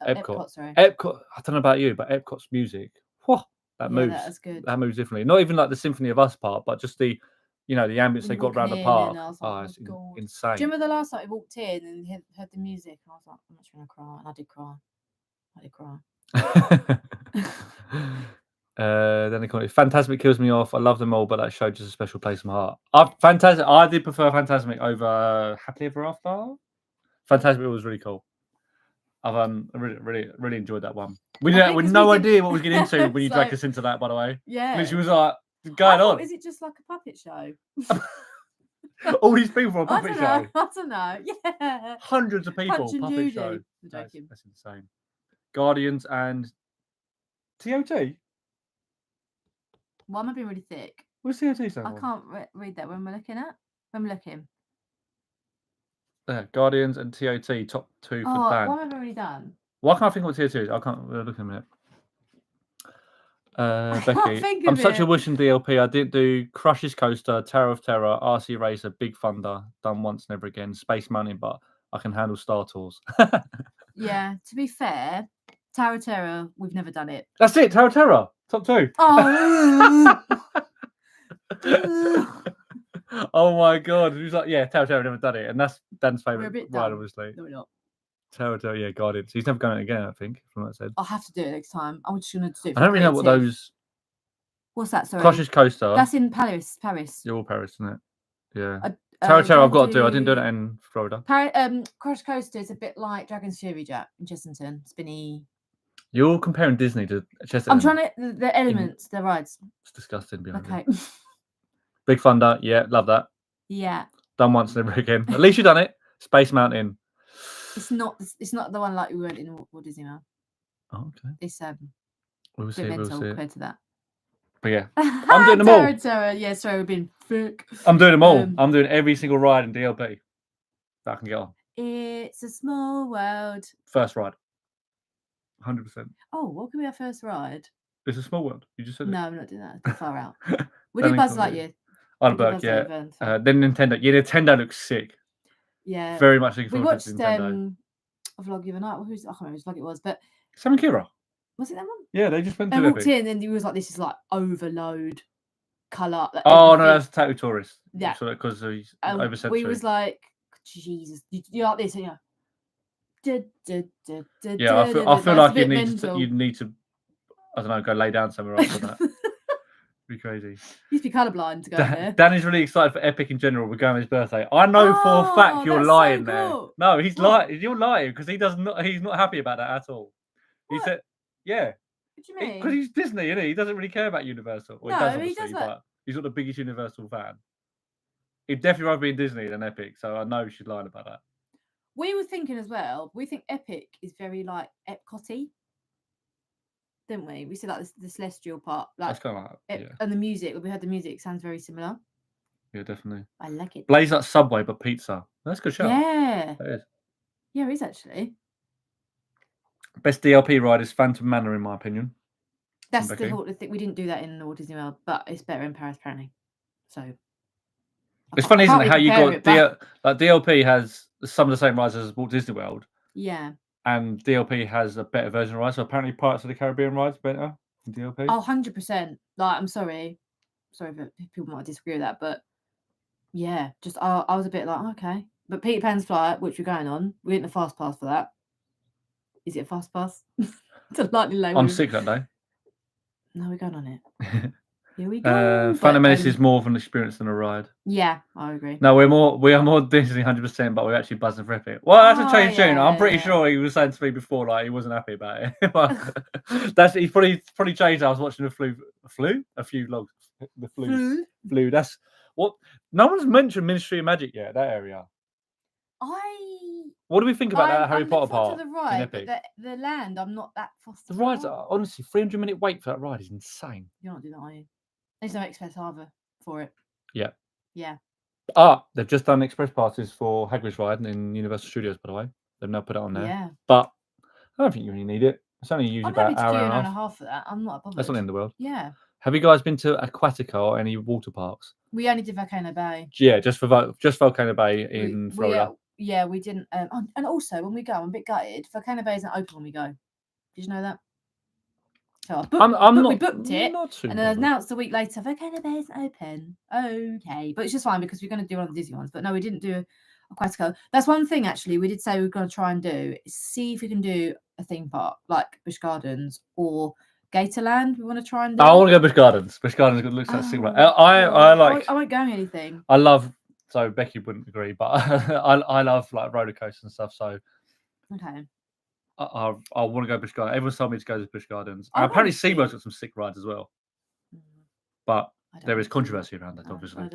Epcot. Sorry. Epcot. I don't know about you, but Epcot's music. Whoa, that moves. That's good. That moves differently. Not even like the Symphony of Us part, but just the, the ambience they got around the park. It's insane. Do you remember the last night we walked in and heard the music, and I was like, I'm just gonna cry, and I did cry. Then they call it Fantasmic kills me off. I love them all, but that show just a special place in my heart. I did prefer Fantasmic over Happily Ever After. Fantasmic was really cool. I've really enjoyed that one. We had no idea what we was getting into when you dragged us into that. By the way, yeah, she was like, "Going on." Is it just like a puppet show? All these people for a puppet show. I don't know. Yeah, hundreds of people. Puppet show. That's insane. Guardians and TOT. Why am I being really thick? What's TOT stand for? I can't read that when we're looking. Yeah, Guardians and TOT, top two for Dan. What have I already done? Why can't I think of what TOT is? I can't look in a minute. Becky, I'm such a wuss in DLP. I didn't do Crush's Coaster, Tower of Terror, RC Racer, Big Thunder, done once, never again. Space Mountain, but I can handle Star Tours. Yeah, to be fair, Tower of Terror, we've never done it. That's it, Tower of Terror, top two. Oh. Oh my god, he was like, yeah, Tower of Terror, never done it, and that's Dan's favourite ride, obviously. No, we're not. Territory, yeah, Guardians. He's never going again, I think, from what I said. I'll have to do it next time. I'm just gonna do it. I don't really know what those. What's that? Sorry. Crush's Coaster. That's in Paris. You're all Paris, isn't it? Yeah. Terra I've got to do. I didn't do that in Florida. Crush Coaster is a bit like Dragon's Fury Jack in Chesterton. Spinny. You're comparing Disney to Chesterton. I'm trying to the elements, the rides. It's disgusting. Okay. Big Thunder, yeah, love that. Yeah. Done once, never again. At least you've done it. Space Mountain. It's not the one like we went in Walt Disney World. Oh, okay. It's we'll see. compared to that. But yeah, I'm doing them all. Terror. Yeah, sorry, we've been thick. I'm doing them all. I'm doing every single ride in DLP that I can get on. It's a small world. First ride. 100%. Oh, what could be our first ride? It's a small world. You just said it. No, I'm not doing that. It's too far out. We did Buzz Lightyear. I'd yeah. Then Nintendo. Yeah, Nintendo looks sick. Yeah. Very much looking we forward watched to Nintendo. a vlog the other night. I can't remember which vlog it was, but Sam and Kira. Was it that one? Yeah, they just went to Epic. walked in and he was like, "This is like overload colour." Like, oh no, that's Tattoo Tourist. Yeah, because he's oversensory. We was like, Jesus, you like this, yeah. Yeah, I feel like you need to, I don't know, go lay down somewhere else for that. Be crazy. You used to be colourblind to go there. Danny's really excited for Epic in general. We're going on his birthday. I know for a fact you're lying there. No, he's lying. You're lying because he's not happy about that at all. He said, "Yeah." What do you mean? Because he's Disney, isn't he? He doesn't really care about Universal. Well, no, he does, but he's not the biggest Universal fan. He'd definitely rather be in Disney than Epic, so I know she's lying about that. We were thinking as well. We think Epic is very like Epcot-y, didn't we? We said like the celestial part, like that's kind of like, yeah. And the music. When we heard the music, it sounds very similar. Yeah, definitely. I like it. Blaze like Subway, but pizza. That's a good show. Yeah, that is. Yeah, it is actually. Best DLP ride is Phantom Manor, in my opinion. That's the thing. We didn't do that in Walt Disney World, but it's better in Paris, apparently. So it's funny, isn't it? How you got like DLP has some of the same rides as Walt Disney World. Yeah. And DLP has a better version of rides. So apparently, Pirates of the Caribbean rides better than DLP. Oh, 100%. Like, I'm sorry that people might disagree with that, but yeah, just I was a bit like, okay. But Peter Pan's Flight, which we're going on, we didn't have fast pass for that. Is it a fast pass? It's a lightly low. I'm sick that day. No, we're going on it. Here we go. Phantom Menace is more of an experience than a ride. Yeah, I agree. No, we are more Disney 100%, but we're actually buzzing for Epic. Well, that's a change tune. I'm pretty sure he was saying to me before like he wasn't happy about it. But he's probably changed. I was watching a few vlogs. The flu. That's what. No one's mentioned Ministry of Magic yet. That area. What do we think about that Harry Potter part? To the ride, but the land, I'm not that fussed. The rides are honestly 300-minute wait for that ride is insane. You're not doing that, are you? There's no express either for it. Yeah. Yeah. They've just done express passes for Hagrid's ride in Universal Studios, by the way. They've now put it on there. Yeah. But I don't think you really need it. It's only usually about an hour and a half for that. I'm not bothered. That's not the end of the world. Yeah. Have you guys been to Aquatica or any water parks? We only did Volcano Bay. Yeah, just Volcano Bay in Florida. Yeah, we didn't. And also, when we go, I'm a bit gutted. Volcano Bay isn't open when we go. Did you know that? So we booked it, and then announced a week later, Volcano Bay isn't open. Okay, but it's just fine because we're going to do one of the Disney ones. But no, we didn't do Aquatica. That's one thing actually we did say we were going to try and do. Is see if we can do a theme park like Busch Gardens or Gatorland. We want to try and do. I want to go Busch Gardens. Busch Gardens looks like super. I won't go anything. I love. So Becky wouldn't agree, but I love like roller coasters and stuff. So okay. I want to go Busch Gardens. Everyone's told me to go to Busch Gardens. Apparently, SeaWorld's got some sick rides as well. But there is controversy around that, obviously.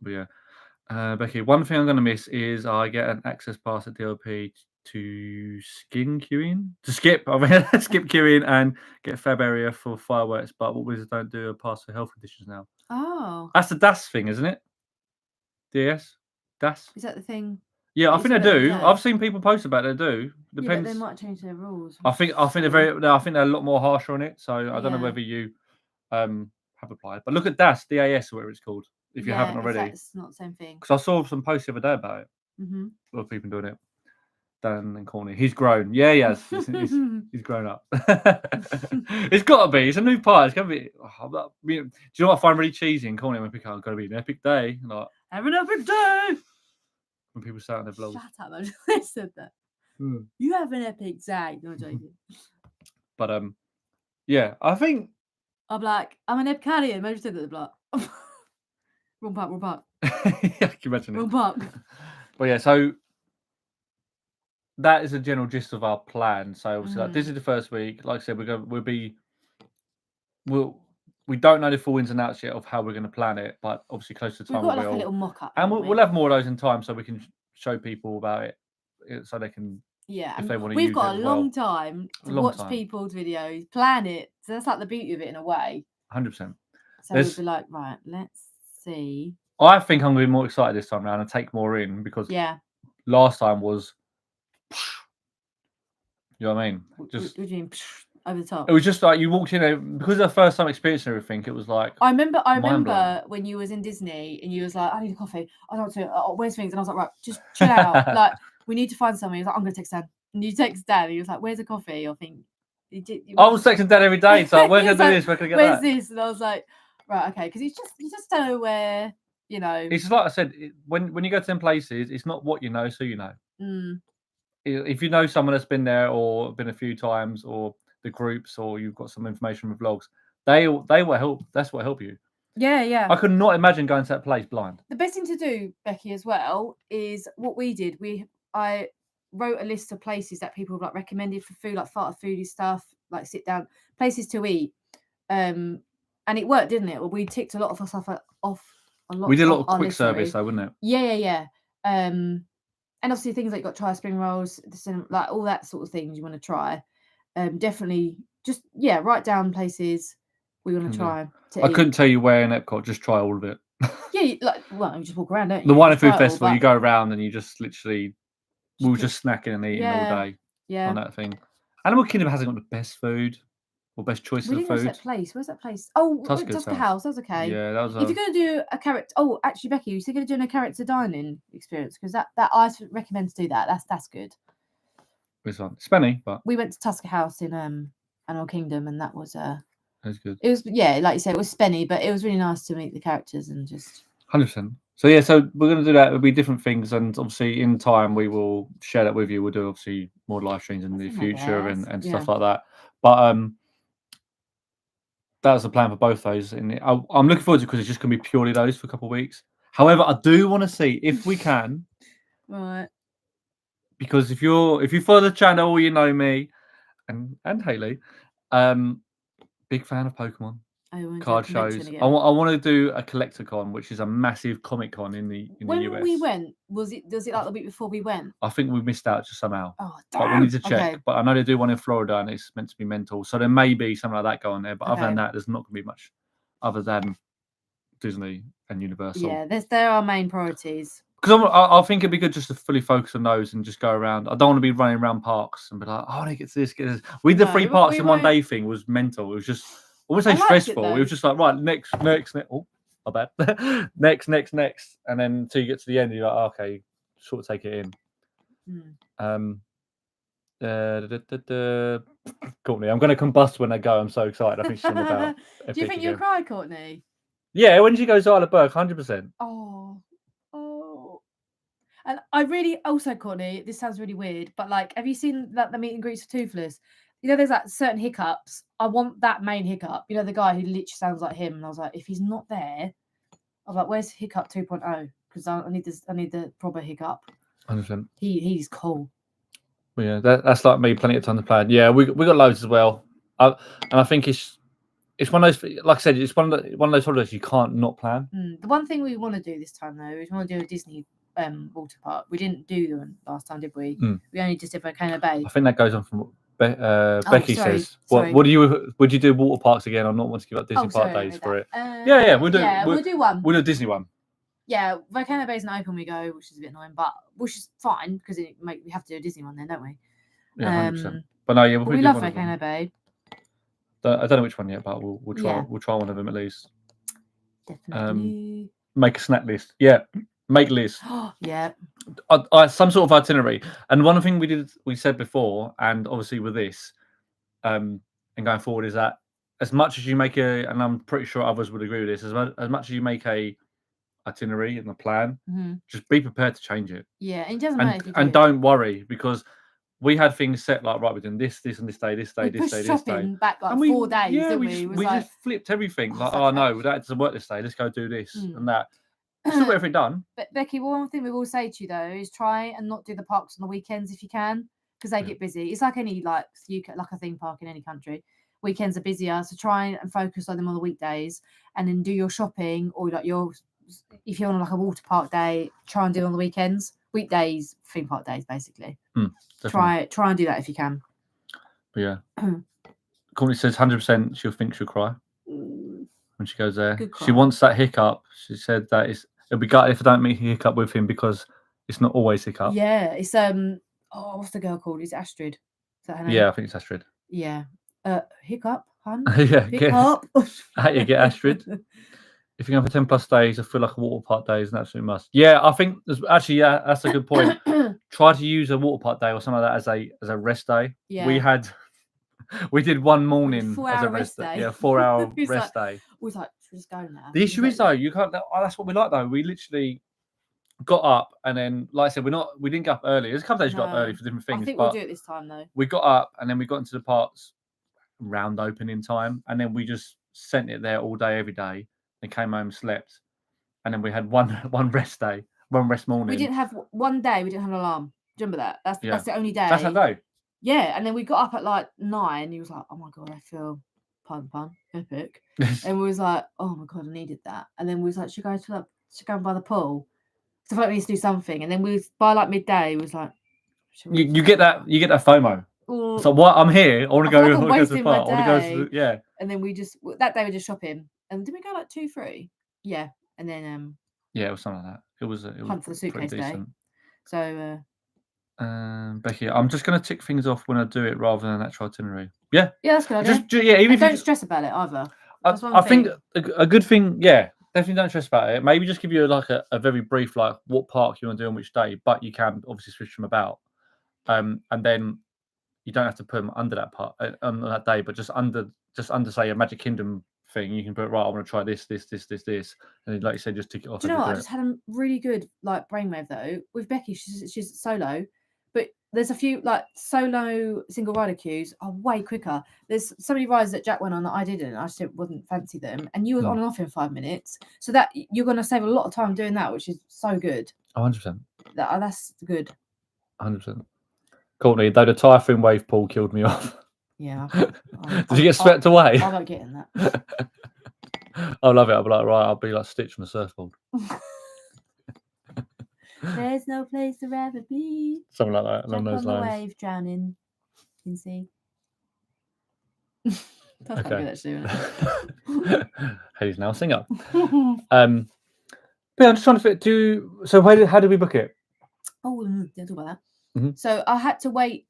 But yeah, Becky, one thing I'm going to miss is I get an access pass at DLP to skip queuing and get a fab area for fireworks. But what Wizards don't do a pass for health conditions now. Oh, that's the DAS thing, isn't it? DAS? Is that the thing? Yeah, I think they do. I've seen people post about it. They do. Depends. Yeah, they might change their rules. I think they're a lot more harsher on it. So I don't know whether you have applied. But look at DAS, whatever it's called. If you haven't already, it's not the same thing. Because I saw some posts the other day about it. Mm-hmm. A lot of people doing it. Dan and Corny, he's grown. Yeah, he has. He's grown up. It's got to be. It's a new part. It's going to be. Do you know what I find really cheesy and corny when people got to be an epic day? Like, have an epic day. When people say on their vlogs. Shut up! I said that. You have an epic day. No, I'm joking. But yeah, I think I'm like, I'm an Epcarian. Imagine said that, block. Wrong part. yeah, can you imagine it? Wrong part. But yeah, so that is a general gist of our plan. So obviously, like, this is the first week. Like I said, we don't know the full ins and outs yet of how we're going to plan it, but obviously close to the time We've got we like a will. little mock-up. And haven't we'll we? have more of those in time, so we can show people about it, so they can, Yeah, if they want to we've use got it a as long well. time to watch people's videos, plan it. So that's like the beauty of it in a way. 100%. So we'd be like, right, let's see. I think I'm going to be more excited this time around and take more in, because last time was, you know what I mean? Just what do you mean, over the top? It was just like you walked in there, because of the first time experiencing everything. It was like, I remember when you was in Disney and you was like, I need a coffee. I don't want to. Where's things? And I was like, right, just chill out. Like, we need to find something. He was like, I'm going to text Dan. And you text Dan. And he was like, where's a coffee? I think. I was texting Dad every day. So we're going to do this. We're going to get where's that. this? And I was like, right, okay, because you just don't know where, you know. It's just like I said, when you go to them places, it's not what you know, it's who you know. If you know someone that's been there or been a few times, or the groups, or you've got some information with vlogs, they will help. That's what help you. Yeah. I could not imagine going to that place blind. The best thing to do, Becky, as well, is what we did. I wrote a list of places that people have like recommended for food, like foodie stuff, like sit down places to eat. And it worked, didn't it? Well, we ticked a lot of our stuff off. We did a lot of quick service, though, wouldn't it? Yeah. And obviously things like you got try spring rolls, like all that sort of things you want to try. Definitely, just write down places we want to try. I couldn't tell you where in Epcot. Just try all of it. Yeah, you just walk around, don't you? The Wine and Food Festival, you go around and you just literally, we were just snacking and eating all day on that thing. Animal Kingdom hasn't got the best food or best choices of food. Where's that place? Oh, Tusker House. That was okay. Yeah, that was. If you're going to do a character, actually, Becky, you're going to do a character dining experience, because that I recommend to do that. That's good. This one, Spenny, but we went to Tusker House in Animal Kingdom, and that was that's good. It was like you said, it was Spenny, but it was really nice to meet the characters and just 100%. So yeah, so we're going to do that. It'll be different things, and obviously in time we will share that with you. We'll do obviously more live streams in the future and stuff like that. But that was the plan for both those. And I'm looking forward to it, because it's just going to be purely those for a couple of weeks. However, I do want to see if we can, right? Because if you follow the channel, you know me and Haley, big fan of Pokemon card shows. I want to do a Collector-Con, which is a massive Comic Con in the US. When we went, does it like the week before we went? I think we missed out just somehow. Oh, damn. But we need to check. Okay. But I know they do one in Florida, and it's meant to be mental. So there may be something like that going there. But other than that, there's not going to be much other than Disney and Universal. Yeah, they're our main priorities. Because I think it'd be good just to fully focus on those and just go around. I don't want to be running around parks and be like, oh, I want to get to this, get this. We did the 3 parks in one day thing was mental. It was just, I wouldn't say stressful. It was just like, right, next. Oh, my bad. next. And then until you get to the end, you're like, oh, okay, sort of take it in. Courtney, I'm going to combust when I go. I'm so excited. I think she's on about. Do you think you'll cry, Courtney? Yeah, when she goes to Isle of Berg, 100%. Oh. And I really also, Courtney, this sounds really weird, but like, have you seen like the meet and greets for Toothless? You know, there's like certain hiccups. I want that main hiccup. You know, the guy who literally sounds like him. And I was like, if he's not there, I was like, where's hiccup 2.0? Because I need the proper hiccup. 100%. He's cool. Well, yeah, that's like me. Plenty of time to plan. Yeah, we got loads as well. And I think it's one of those. Like I said, it's one of those holidays you can't not plan. The one thing we want to do this time though is we want to do a Disney water park. We didn't do them last time, did we? We only just did Volcano Bay. I think that goes on from what Becky says. Sorry. Would you do water parks again, or not want to give up Disney park days for it? Yeah, we'll do one. We'll do a Disney one. Yeah, Volcano Bay isn't open. We go, which is a bit annoying, but which is fine because we have to do a Disney one then, don't we? Yeah, 100%. But no, yeah, we love Volcano Bay. I don't know which one yet, but we'll try. Yeah. We'll try one of them at least. Definitely. Make a snack list. Yeah. Make lists. Yeah. Some sort of itinerary. And one thing we said before, and obviously with this, and going forward, is that as much as you make and I'm pretty sure others would agree with this, as much as you make a itinerary and a plan, just be prepared to change it. Yeah, and it doesn't matter if you do. And don't worry, because we had things set like, right, we're doing this and this day, this day, We this pushed day, this day. shopping back like And we, 4 days, yeah, didn't we we? just, It was we like, just flipped everything. oh, Like, it's like oh no, that doesn't work this day. Let's go do this and that. Still got everything done. But Becky, one thing we will say to you though is try and not do the parks on the weekends if you can, because they get busy. It's like any like UK, like a theme park in any country. Weekends are busier, so try and focus on them on the weekdays, and then do your shopping or like if you're on like a water park day, try and do it on the weekends. Weekdays, theme park days, basically. Try and do that if you can. But yeah, Courtney says 100% she'll think she'll cry when she goes there. She wants that hiccup. She said that it'll be gutted if I don't meet hiccup with him because it's not always hiccup. Yeah, it's what's the girl called? Is it Astrid? Is that her name? Yeah, I think it's Astrid. Yeah. Hiccup, hun. Yeah, hiccup. Get Astrid. If you're going for 10 plus days, I feel like a water park day is an absolute must. Yeah, I think that's a good point. Try to use a water park day or something like that as a rest day. Yeah. We did one morning as a rest day. Yeah, 4-hour rest day. We was like, should we just go now? The issue is though, you can't. That's what we like though. We literally got up and then, like I said, we didn't get up early. There's a couple of days we got up early for different things. I think we'll do it this time though. We got up and then we got into the parks round opening time, and then we just sent it there all day, every day. And came home, slept, and then we had one rest day, one rest morning. We didn't have one day. We didn't have an alarm. Do you remember that? That's the only day. That's that day. Yeah, and then we got up at like 9. He was like, "Oh my god, I feel pun epic," and we was like, "Oh my god, I needed that." And then we was like, "Should go and by the pool?" So I felt like we need to do something. And then by like midday, we was like, "You get that FOMO." So what? I'm here. I want to go. I want to go to the park. I want to go to And then that day we just shopping. And did we go like 2, 3? Yeah, and then yeah, it was something like that. It was hunt for the suitcase day. So Becky, I'm just gonna tick things off when I do it rather than an actual itinerary. Yeah, that's good idea. Even if don't stress about it either. I think a good thing. Yeah, definitely don't stress about it. Maybe just give you like a very brief like what park you want to do on which day, but you can obviously switch them about. And then you don't have to put them under that part on that day, but just under say a Magic Kingdom thing, you can put right. I want to try this, and then, like you said, just tick it off. Do you know what? I just had a really good like brainwave though with Becky. She's solo, but there's a few like solo single rider queues are way quicker. There's so many rides that Jack went on that I didn't. I just wouldn't fancy them, and you were on and off in 5 minutes, so that you're going to save a lot of time doing that, which is so good. 100%. That's good. 100%. Courtney, though the typhoon wave pool killed me off. Yeah. Did you get swept away? I won't get in that. I love it. I'll be like, right, I'll be like Stitch on the surfboard. There's no place to rather be. Something like that. Along those lines. Wave drowning in sea. That's not good actually. Haley's now a singer. But I'm just trying to fit. So how did we book it? Oh, yeah, talk about that. Mm-hmm. So I had to wait.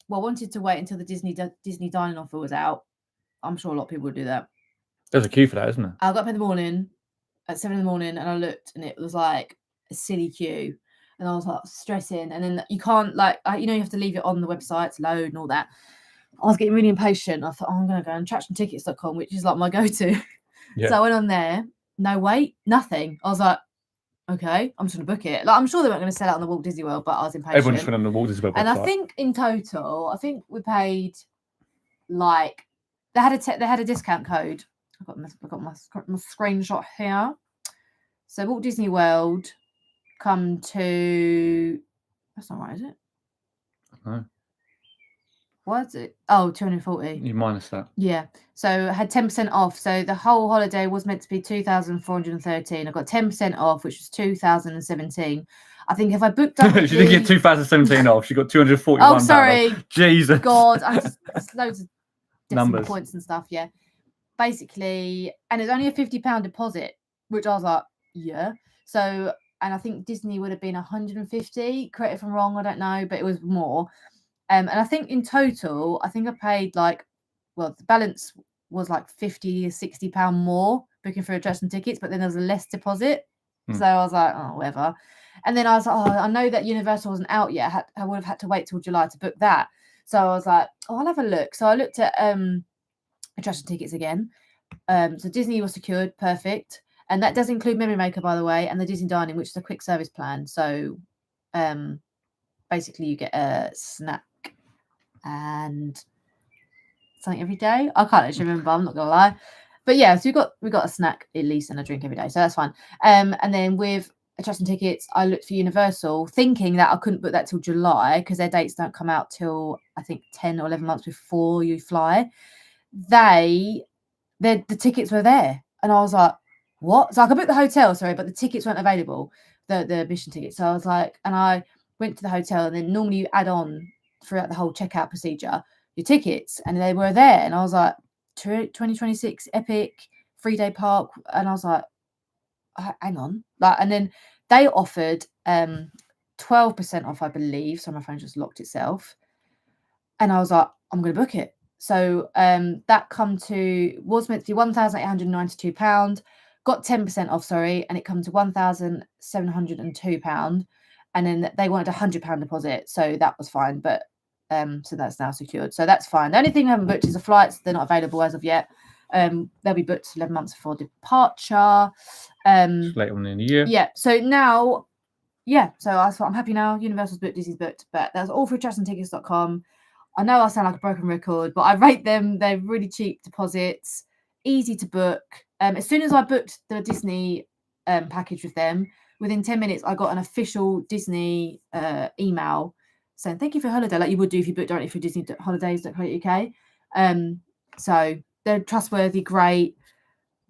Well, I wanted to wait until the Disney dining offer was out. I'm sure a lot of people would do that. There's a queue for that, isn't there? I got up in the morning at 7 a.m. and I looked, and it was like a silly queue, and I was like stressing. And then you can't you have to leave it on the website to load and all that. I was getting really impatient. I thought, I'm going to go on attractiontickets.com, which is like my go-to. Yeah. So I went on there. No wait, nothing. I was like, okay, I'm just going to book it. Like, I'm sure they weren't going to sell it on the Walt Disney World, but I was impatient. Everyone just went on the Walt Disney World website. And I think in total, we paid like they had a discount code. I've got my screenshot here. So Walt Disney World come to. That's not right, is it? No. What's it? Oh, 240. You minus that. Yeah. So I had 10% off. So the whole holiday was meant to be 2,413. I got 10% off, which was 2,017. I think if I booked up. She didn't get 2017 off. She got 241. Oh, sorry. Jesus. God, I just loads of numbers, points and stuff. Yeah. Basically, and it's only a £50 deposit, which I was like, yeah. So, and I think Disney would have been 150. Correct if I'm wrong. I don't know, but it was more. And I think in total, I think I paid the balance was like £50 or £60 more booking for attraction tickets, but then there was a less deposit. So I was like, oh, whatever. And then I was like, oh, I know that Universal wasn't out yet. I would have had to wait till July to book that. So I was like, oh, I'll have a look. So I looked at attraction tickets again. So Disney was secured, perfect. And that does include Memory Maker, by the way, and the Disney Dining, which is a quick service plan. So basically you get a snack and something every day. I can't actually remember. I'm not gonna lie, but yeah. So we got a snack at least and a drink every day, so that's fine. And then with attraction tickets, I looked for Universal, thinking that I couldn't book that till July because their dates don't come out till I think 10 or 11 months before you fly. The tickets were there, and I was like, what? So I could book the hotel, sorry, but the tickets weren't available, the admission tickets. So I was like, and I went to the hotel, and then normally you add on throughout the whole checkout procedure your tickets, and they were there, and I was like, 2026 Epic 3-day park, and I was like, hang on, like, and then they offered 12% off, I believe. So my phone just locked itself, and I was like, I'm gonna book it. So that was meant to be £1,892, got 10% off, sorry, and it come to £1,702, and then they wanted £100 deposit, so that was fine. But so that's now secured, so that's fine. The only thing I haven't booked is the flights. They're not available as of yet. They'll be booked 11 months before departure. Later on in the year. Yeah. So now, yeah. So I'm happy now. Universal's booked, Disney's booked, but that's all through attractiontickets.com. I know I sound like a broken record, but I rate them. They're really cheap deposits, easy to book. As soon as I booked the Disney package with them, within 10 minutes, I got an official Disney email saying, thank you for your holiday, like you would do if you booked directly through disneyholidays.co.uk. So they're trustworthy, great.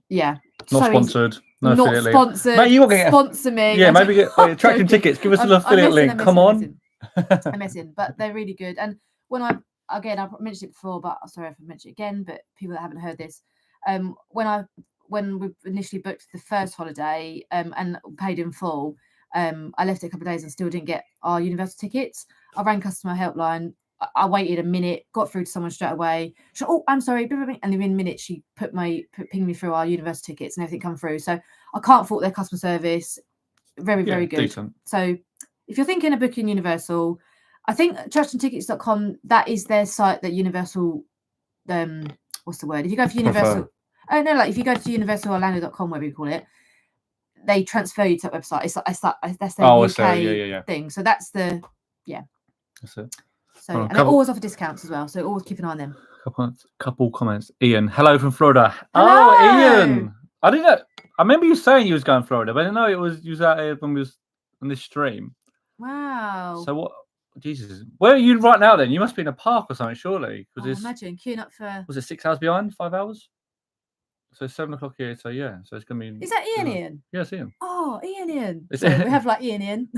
Yeah. Not sponsored. No not affiliate sponsored. Mate, you will get sponsor me. Yeah, maybe get attraction tickets. Give us an affiliate link. Come on. I'm messing, but they're really good. And when I mentioned it before, but sorry if I mentioned it again, but people that haven't heard this, when we initially booked the first holiday and paid in full, I left it a couple of days and still didn't get our Universal tickets. I rang customer helpline. I waited a minute, got through to someone straight away. She said, oh, I'm sorry. And within minutes, she pinged me through our Universal tickets and everything come through. So I can't fault their customer service. Very, very good. Decent. So if you're thinking of booking Universal, I think attractiontickets.com, that is their site that Universal, what's the word? If you go for Universal, if you go to universalorlando.com, whatever you call it, they transfer you to that website. That's their UK thing. So that's the, That's it. So, and they always offer discounts as well. So always keep an eye on them. Couple comments. Ian, hello from Florida. Hello. Oh, Ian. I didn't know. I remember you saying you was going to Florida, but I didn't know you was out here when we was on this stream. Wow. So what? Jesus, where are you right now? Then you must be in a park or something, surely. Imagine queuing up for. Was it 6 hours behind? 5 hours? So 7 o'clock here. So yeah. So it's gonna be. Is that Ian? Yes, Ian. Oh, Ian. So we have like Ian.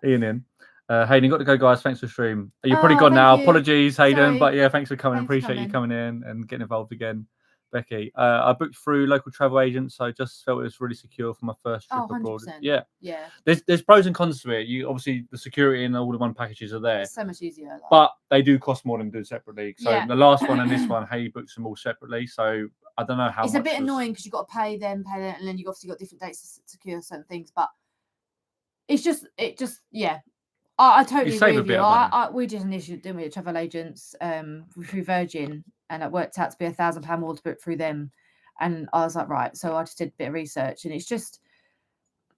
Ian. Hayden, got to go, guys. Thanks for the stream. You're probably gone now. Apologies, Hayden. Sorry. But yeah, thanks for coming. Appreciate you coming in and getting involved again. Becky, I booked through local travel agents, so I just felt it was really secure for my first trip abroad. 100%. Yeah. There's pros and cons to it. You obviously the security and all the one packages are there. It's so much easier. But they do cost more than do separately. So the last one and this one, Hay booked them all separately. So I don't know how. It's a bit annoying because you've got to pay them, and then you've obviously got different dates to secure certain things. But it just I totally agree with you. We just initially did with travel agents through Virgin, and it worked out to be £1,000 more to book through them. And I was like, right. So I just did a bit of research, and it's just,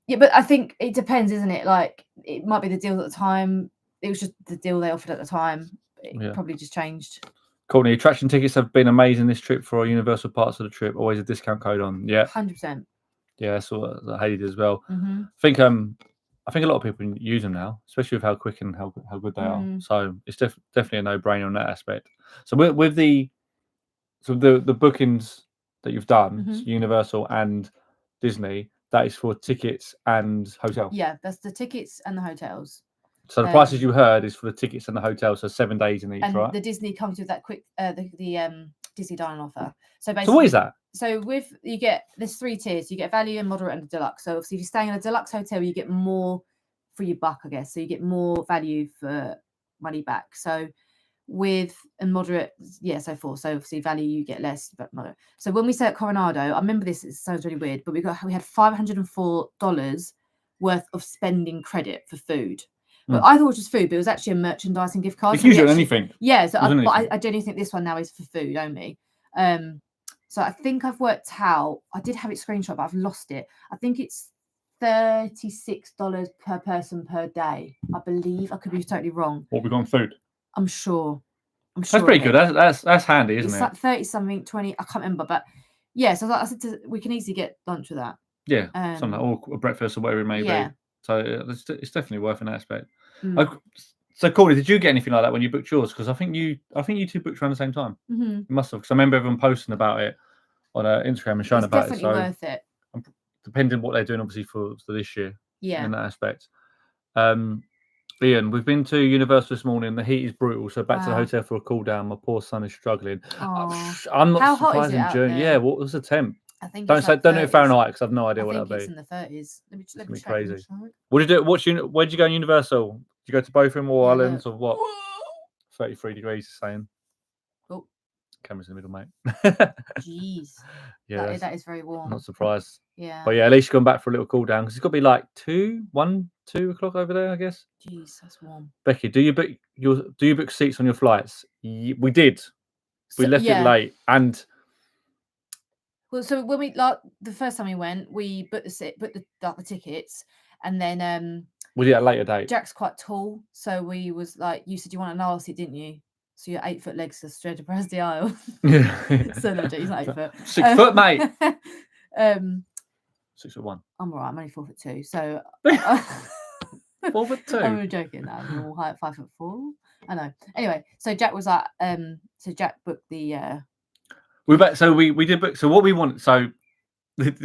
but I think it depends, isn't it? Like, it might be the deal at the time. It was just the deal they offered at the time. It probably just changed. Courtney, attraction tickets have been amazing this trip for our Universal parts of the trip. Always a discount code on. Yeah. 100%. Yeah, that's what Hayley did as well. Mm-hmm. I think a lot of people use them now, especially with how quick and how good they are. So it's definitely a no-brainer on that aspect. So with the bookings that you've done, so Universal and Disney, that is for tickets and hotel. Yeah, that's the tickets and the hotels. So the prices you heard is for the tickets and the hotel, so 7 days in each, and right? The Disney comes with that quick, the Disney dining offer. So basically, so what is that? So there's 3 tiers. You get value and moderate and deluxe. So obviously if you're staying in a deluxe hotel, you get more for your buck, I guess. So you get more value for money back. So with a moderate, so forth. So obviously value, you get less, but moderate. So when we stay at Coronado, I remember this, it sounds really weird, but we had $504 worth of spending credit for food. But I thought it was just food, but it was actually a merchandising gift card. You can use it on anything. Yeah, so I genuinely think this one now is for food only. So I think I've worked out, I did have it screenshot, but I've lost it. I think it's $36 per person per day, I believe. I could be totally wrong. What we got on food? I'm sure. I'm sure That's pretty good. That's handy, isn't it's it? like 30 something, 20. I can't remember, but yeah. So I said we can easily get lunch with that. Yeah, something like, or breakfast or whatever it may be. So it's definitely worth in that aspect. So Courtney, did you get anything like that when you booked yours? Because I think you two booked around the same time. You must have, because I remember everyone posting about it on Instagram and showing about it. It's definitely worth it. Depending on what they're doing, obviously for this year. Yeah. In that aspect. Ian, we've been to Universal this morning. The heat is brutal, so back to the hotel for a cool down. My poor son is struggling. I'm not surprised in June. Yeah, what was the temp? I think don't know in Fahrenheit because I've no idea what that'll be. It's in the 30s. Let me check. Crazy. What did you do? Where'd you go in Universal? Did you go to both of them or islands or what? 33 degrees, saying. Oh, camera's in the middle, mate. Jeez. Yeah, that is very warm. I'm not surprised. Yeah. But yeah, at least you've gone back for a little cool down because it's got to be like 2 o'clock over there, I guess. Jeez, that's warm. Becky, do you book seats on your flights? We did. We left it late and. Well, so when the first time we went, we booked the tickets, and then was it at a later date? Jack's quite tall, so we was like, you said you want an aisle seat, didn't you? So your 8-foot legs are straight across the aisle. Yeah. So no, he's not 8 foot. 6 foot, mate. 6'1". I'm alright. I'm only 4'2". So 4'2". I'm joking. Now I'm all high at 5'4". I know. Anyway, so Jack was like, so Jack booked the. We did book. So what we want. So because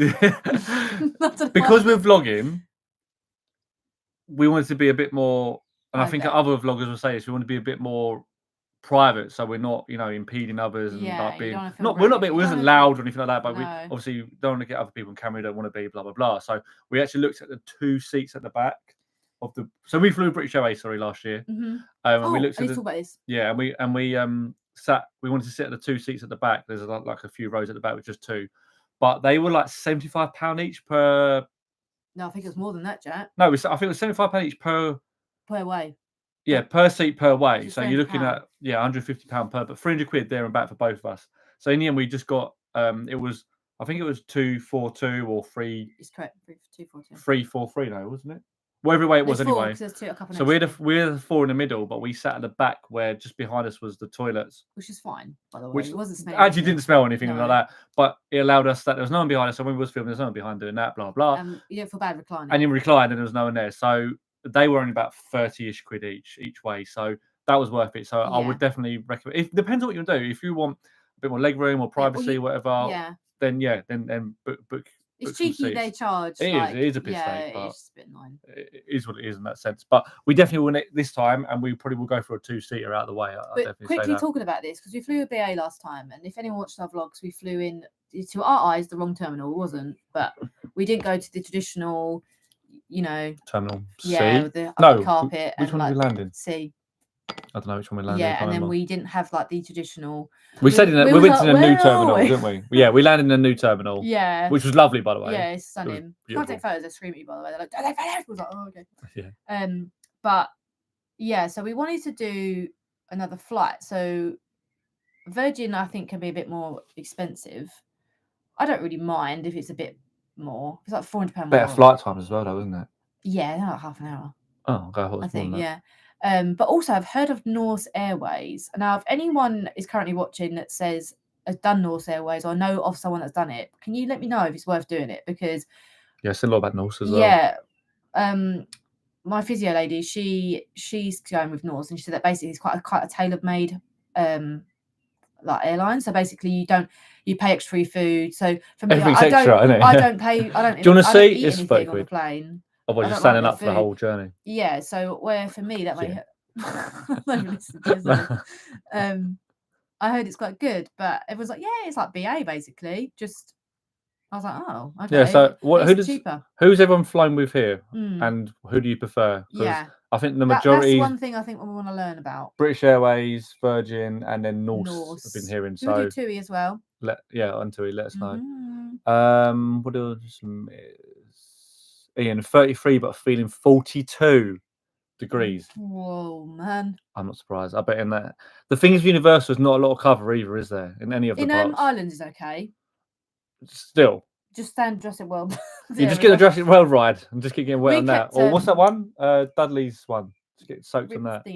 we're vlogging, we wanted to be a bit more. And I think other vloggers will say this. We want to be a bit more private, so we're not, impeding others and not being. We wasn't loud or anything like that. But we obviously don't want to get other people on camera. We don't want to be blah blah blah. So we actually looked at the 2 seats at the back of the. So we flew British Airways, last year. And we looked at talk about this. Yeah, and we sat. We wanted to sit at the 2 seats at the back. There's like a few rows at the back with just 2, but they were like £75 each per. No, I think it was more than that, Jack. No, I think it was £75 each per way. Yeah, per seat per way. So you're looking at £150 per, but £300 there and back for both of us. So in the end, we just got it was, I think it was 242 or 3. It's correct, 242. 343 now, wasn't it? Whatever way it was anyway. So we had the 4 in the middle, but we sat at the back where just behind us was the toilets, which is fine, by the way. Which it wasn't smelling. Actually didn't smell anything like that, but it allowed us that there was no one behind us. So when we was filming, there's no one behind doing that, blah blah. You don't feel bad reclining. And you reclined, and there was no one there. So they were only about 30-ish quid each way. So that was worth it. So I would definitely recommend. It depends on what you want to do. If you want a bit more leg room or privacy, whatever. Then book. It's cheeky they charge. It is a bit steak, but it's a bit annoying. It is what it is in that sense. But we definitely will this time, and we probably will go for a 2-seater out of the way. But quickly talking about this, because we flew a BA last time, and if anyone watched our vlogs, we flew in, to our eyes, the wrong terminal. It wasn't, but we didn't go to the traditional, terminal C. Yeah, with the carpet. Which one did we land in? C. I don't know which one we landed. Yeah, and then we didn't have the traditional. We went to the new terminal, didn't we? Yeah, we landed in a new terminal. Yeah, which was lovely, by the way. Yeah, it's stunning. Can't take photos. They're screaming at you, by the way. They're like, "Don't take photos." I was like, "Oh, okay." Yeah. But yeah, so we wanted to do another flight. So Virgin, I think, can be a bit more expensive. I don't really mind if it's a bit more. It's like £400 more. Better flight times as well, though, isn't it? Yeah, like half an hour. Oh, okay. I think, yeah. But also, I've heard of Norse Airways. Now, if anyone is currently watching that has done Norse Airways or know of someone that's done it, can you let me know if it's worth doing it? Because it's a lot about Norse as well. Yeah, my physio lady, she's going with Norse, and she said that basically it's quite a tailor-made airline. So basically, you pay extra for your food. So for me, I don't pay. I don't. Do you want to see? It's anything on the plane. Otherwise, you're standing up for the whole journey. Yeah, so where for me that may listen to I heard it's quite good, but everyone's like, yeah, it's like BA basically. Just I was like, oh, okay. Yeah, so who's everyone flown with here, and who do you prefer? Yeah, I think the majority. That's one thing I think we want to learn about. British Airways, Virgin, and then Norse. I've been hearing. Do we do TUI as well? On TUI, let us know. What else is Ian? 33, but feeling 42 degrees. Whoa, man! I'm not surprised. I bet in that the thing is, Universal is not a lot of cover either, is there? In any of the parts. Ireland is okay. Still. Just stand Jurassic World. You just get the Jurassic World ride and just keep getting wet on that. Or what's that one? Dudley's one. Just get soaked on that.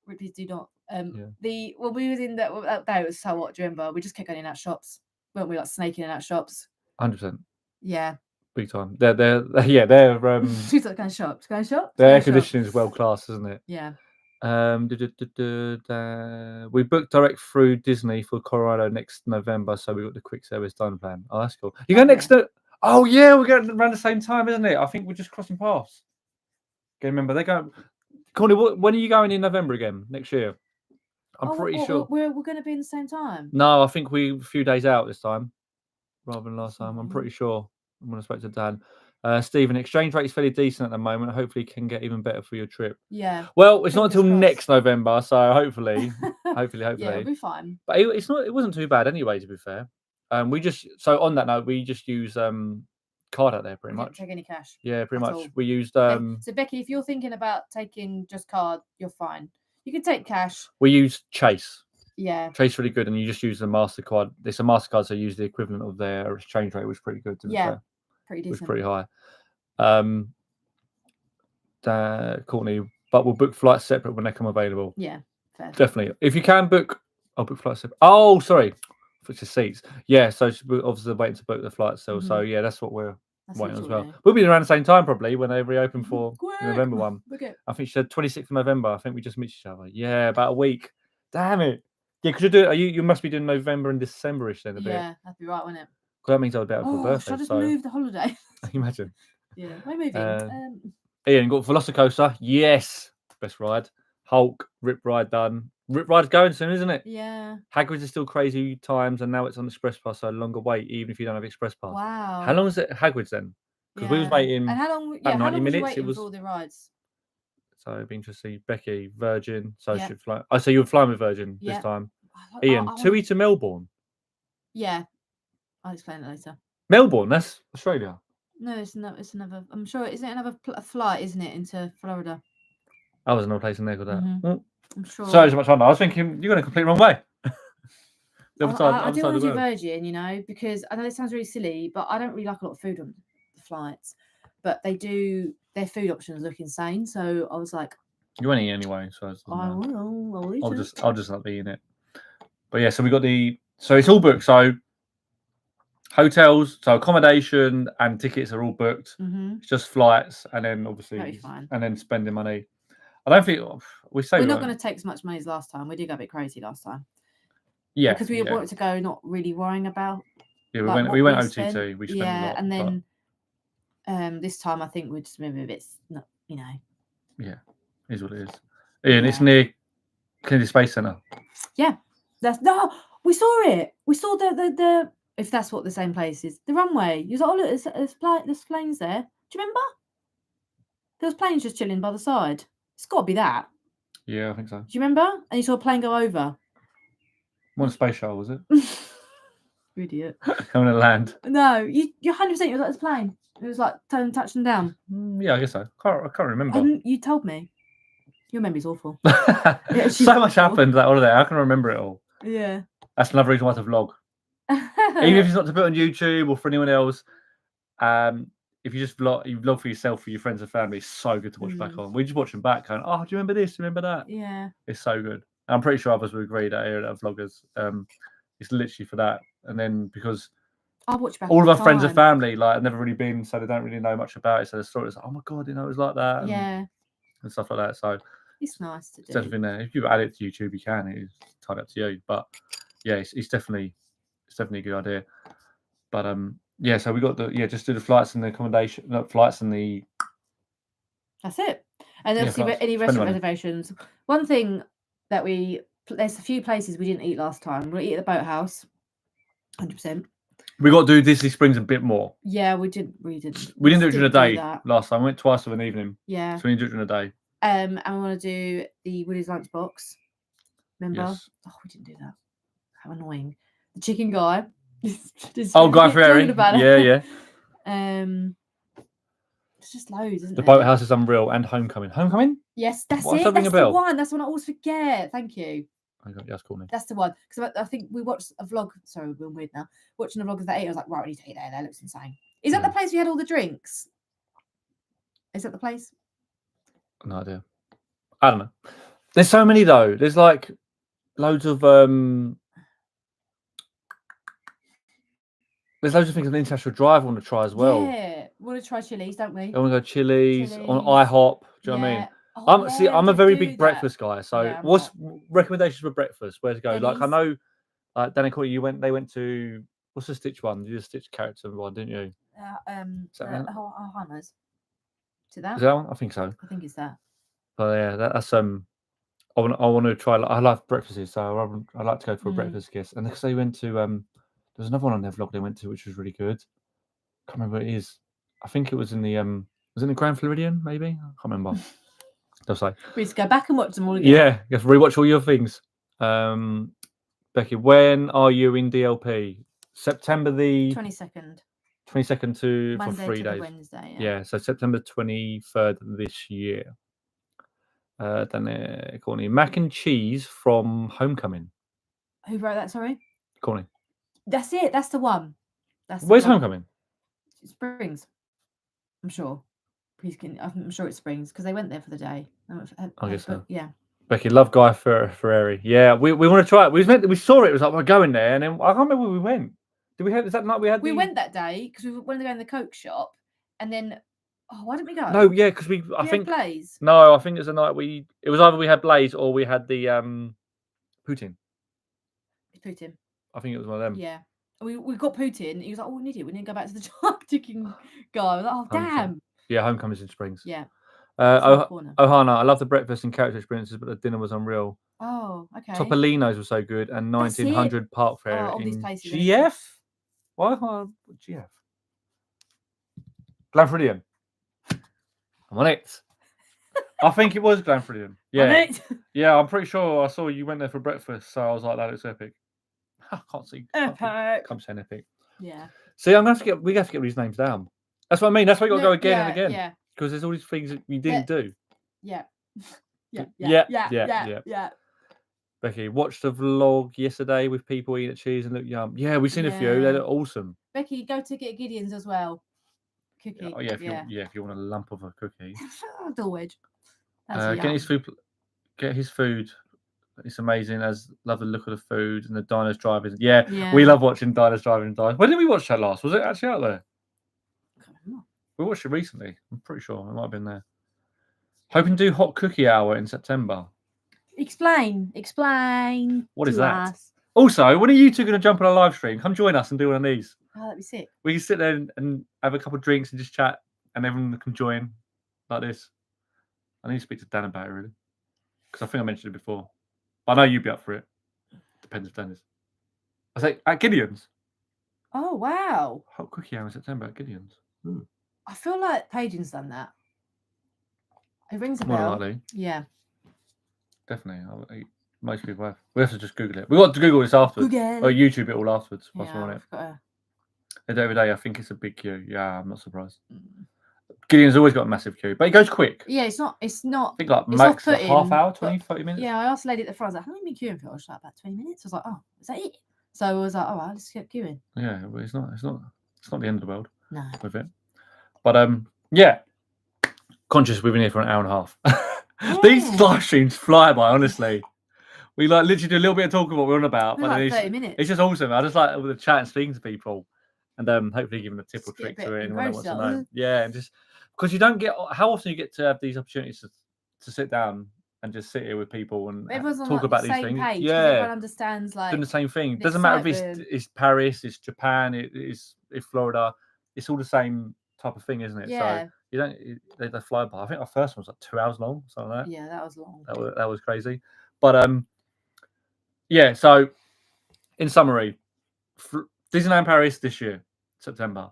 Ripley's Do Not When we was in that day, it was so hot. Do you remember? We just kept going in out shops, weren't we? Like snaking in out shops. 100%. Yeah. Big time. They're She's like going shops. Their air conditioning is world class, isn't it? Yeah. We booked direct through Disney for Colorado next November, so we got the quick service done plan. Oh, that's cool. You go next to? Oh yeah, we're going around the same time, isn't it? I think we're just crossing paths. Okay, remember they go. Courtney, when are you going in November again next year? I'm pretty sure we're going to be in the same time. No, I think we a few days out this time, rather than last time. I'm pretty sure. I'm going to speak to Dan. Stephen, exchange rate is fairly decent at the moment. Hopefully, can get even better for your trip. Yeah. Well, it's not until next November, so hopefully. Yeah, it'll be fine. But it's not. It wasn't too bad anyway. To be fair, we just on that note, we just use card out there pretty much. Didn't take any cash. Yeah, pretty much. All. We used. So Becky, if you're thinking about taking just card, you're fine. You can take cash. We use Chase. Yeah. Chase really good, and you just use the MasterCard. It's a MasterCard, so you use the equivalent of their exchange rate, which was pretty good. To be fair. Pretty decent. It was pretty high. Courtney, but we'll book flights separate when they come available. Yeah, fair. Definitely. If you can book, I'll book flights separate. Oh, sorry, which is seats. Yeah, so we're obviously waiting to book the flights still. So yeah, that's what we're waiting as well. We'll be around the same time probably when they reopen for the November one. Okay. I think she said 26th of November. I think we just meet each other. Yeah, about a week. Damn it. Yeah, because you must be doing November and December-ish then a bit. Yeah, that'd be right, wouldn't it? That means I would be out for birthday. Should I just move the holiday? Imagine. Yeah, we're moving. Ian, got Velocicoaster. Yes. Best ride. Hulk, Rip Ride done. Rip Ride's going soon, isn't it? Yeah. Hagrid's is still crazy times, and now it's on Express Pass, so a longer wait, even if you don't have Express Pass. Wow. How long is it Hagrid's then? Because we was waiting. And how long? About 90 how long minutes. Was you waiting for all the rides. So it'd be interesting. Becky, Virgin. So she'd fly. Oh, so you were flying with Virgin this time. Ian, Tui to Melbourne. Yeah. I'll explain it later. Melbourne, that's Australia. No, it's another. I'm sure isn't it another flight, isn't it, into Florida? I was another place in there called that. I'm sure. So much fun. I was thinking you're going to complete the wrong way. I do want to do Virgin, because I know this sounds really silly, but I don't really like a lot of food on the flights. But their food options look insane. So I was like, you won't eat anyway, so I'll just not be in it. But yeah, so we got so it's all booked. So hotels, so accommodation and tickets are all booked. It's just flights, and then obviously, and then spending money. I don't think we're not going to take as much money as last time. We did go a bit crazy last time. Yeah, because we wanted to go, not really worrying about. Yeah, we went OTT. We spent a lot, and then this time I think we're just maybe a bit, Yeah, is what it is. Ian, it's near Kennedy Space Center. Yeah, we saw it. We saw the if that's what the same place is, the runway. You was like, oh look, there's planes there. Do you remember? There was planes just chilling by the side. It's got to be that. Yeah, I think so. Do you remember? And you saw a plane go over. What space shuttle was it? Idiot. Coming to land. No, you're 100%. It was like this plane. It was like touching down. Yeah, I guess so. I can't remember. You told me. Your memory's awful. So much happened that holiday. I can remember it all. Yeah. That's another reason why to vlog. Even if it's not to put on YouTube or for anyone else, if you just vlog for yourself, for your friends and family, it's so good to watch back on. We just watch them back going, oh, do you remember this? Do you remember that? Yeah. It's so good. I'm pretty sure others would agree that area of vloggers. It's literally for that. And then because I watch back all of our friends and family, like, have never really been, so they don't really know much about it. So the story is like, oh my God, it was like that. And stuff like that. So it's nice to do. It's definitely there. If you add it to YouTube, you can. It's tied up to you. But yeah, it's definitely a good idea. But yeah, so we got just do the flights and the accommodation, flights and the. That's it. And obviously, any restaurant reservations. One thing that there's a few places we didn't eat last time. We'll eat at the Boathouse, 100%. We got to do Disney Springs a bit more. Yeah, we didn't. We didn't do it during the day last time. We went twice of an evening. Yeah. So we didn't do it during the day. And we want to do the Woody's Lunchbox. Remember? Yes. Oh, we didn't do that. How annoying. The chicken guy. Guy Fieri. Yeah. It's just loads, isn't it? The Boathouse is unreal, and Homecoming. Homecoming? Yes, that's it. That's the one. That's one I always forget. Thank you. That's cool. That's the one. Because I think we watched a vlog. Sorry, we're weird now. Watching a vlog of that 8, I was like, right, we need to eat there. That looks insane. Is that the place we had all the drinks? Is that the place? No idea. I don't know. There's so many though. There's like loads of there's loads of things on the International Drive I want to try as well. Yeah, we want to try Chili's, don't we? I want to go Chili's on Chili's. IHOP. Do you know what I mean? Oh, I'm a we very do big that. breakfast guy. So Yeah, I'm what's not. recommendations for breakfast? Where to go? Like I Denny's. know, Dan and Courtney, they went to what's the Stitch one? You did a Stitch character one, didn't you? Hammers. Is it that? Is that one? I think so. I think it's that. But yeah, that's I want to try. I love breakfasts, so I like to go for a breakfast kiss. And because they went to there's another one on their vlog they went to which was really good. Can't remember what it is. I think it was in the was it in the Grand Floridian maybe? I can't remember. They'll say we need to go back and watch them all again. Yeah, you have to rewatch all your things. Becky, when are you in DLP? September the 22nd. 22nd to Monday for 3 to days. Wednesday. Yeah, so September 23rd this year. Then Courtney, mac and cheese from Homecoming. Who wrote that? Sorry, Courtney. That's it. That's the one. Where's Homecoming? Springs. I'm sure. I'm sure it's Springs because they went there for the day. I guess so. Yeah. Becky, love Guy Fieri. Yeah, we want to try it. We saw it. It was like we're going there, and then I can't remember where we went. Did we have? Is that night we had? We went that day because we wanted to go in the Coke shop, and then why didn't we go? No, yeah, because I think Blaze. No, I think it was a night it was either we had Blaze or we had the Putin. Putin. I think it was one of them. Yeah. We got Putin. He was like, "Oh, an idiot. We need to go back to the chicken guy." I was like, "Oh, damn." Yeah, Homecoming's in Springs. Yeah. Ohana, I love the breakfast and character experiences, but the dinner was unreal. Oh, okay. Topolino's was so good, and 1900 Park Fair in GF. Why GF? Glenfridian. I'm on it. I think it was Glenfridian. Yeah. Yeah, I'm pretty sure I saw you went there for breakfast, so I was like, that looks epic. I can't see. Epic. I'm saying epic. Yeah. See, we have to get these names down. That's what I mean. That's why you got to go again and again. Yeah. Because there's all these things that you didn't do. Yeah. Yeah. Becky, watched the vlog yesterday with people eating cheese and look yum. Yeah, we've seen a few. They look awesome. Becky, go to get Gideon's as well. Cookie. Oh, yeah, if you want a lump of a cookie. Dulwich. Get his food. It's amazing. Love the look of the food and the diners driving. Yeah, we love watching diners driving. When did we watch that last? Was it actually out there? I can't remember. We watched it recently. I'm pretty sure it might have been there. Hoping to do hot cookie hour in September. Explain. What is that? Also, when are you two going to jump on a live stream? Come join us and do one of these. Oh, that'd be sick. We can sit there and have a couple of drinks and just chat, and everyone can join like this. I need to speak to Dan about it, really, because I think I mentioned it before. But I know you'd be up for it. Depends if Dan is. I say at Gideon's. Oh, wow. Hot cookie hour in September at Gideon's. Ooh. I feel like Pagan's done that. It rings a More bell. likely. Yeah. Definitely. Most people have. We have to just Google it. We got to Google this afterwards. Or YouTube it all afterwards. Yeah, on it. to... They do every day. I think it's a big queue. Yeah, I'm not surprised. Gideon's always got a massive queue, but it goes quick. Yeah, it's not. I think like max like half hour, 20, 30 minutes. Yeah, I asked the lady at the front, I was like, how long have you been queuing for? I was like, about 20 minutes. I was like, oh, is that it? So I was like, all right, let's get queuing. Yeah, but it's not the end of the world. No. With it. But yeah. Conscious we've been here for an hour and a half. These live streams fly by, honestly. We like literally do a little bit of talking what we're on about. But like 30 minutes. It's just awesome. I just like all the chat and speaking to people. And hopefully giving a tip or trick to it anyone that wants to know. Yeah, and just because you don't get how often you get to have these opportunities to sit down and just sit here with people and talk about these things. Yeah, everyone understands like doing the same thing. It doesn't matter if it's Paris, it's Japan, it's Florida. It's all the same type of thing, isn't it? Yeah. So you don't they fly by. I think our first one was like 2 hours long, something like that. Yeah, that was long. That was crazy. But yeah. So in summary, Disneyland Paris this year, September.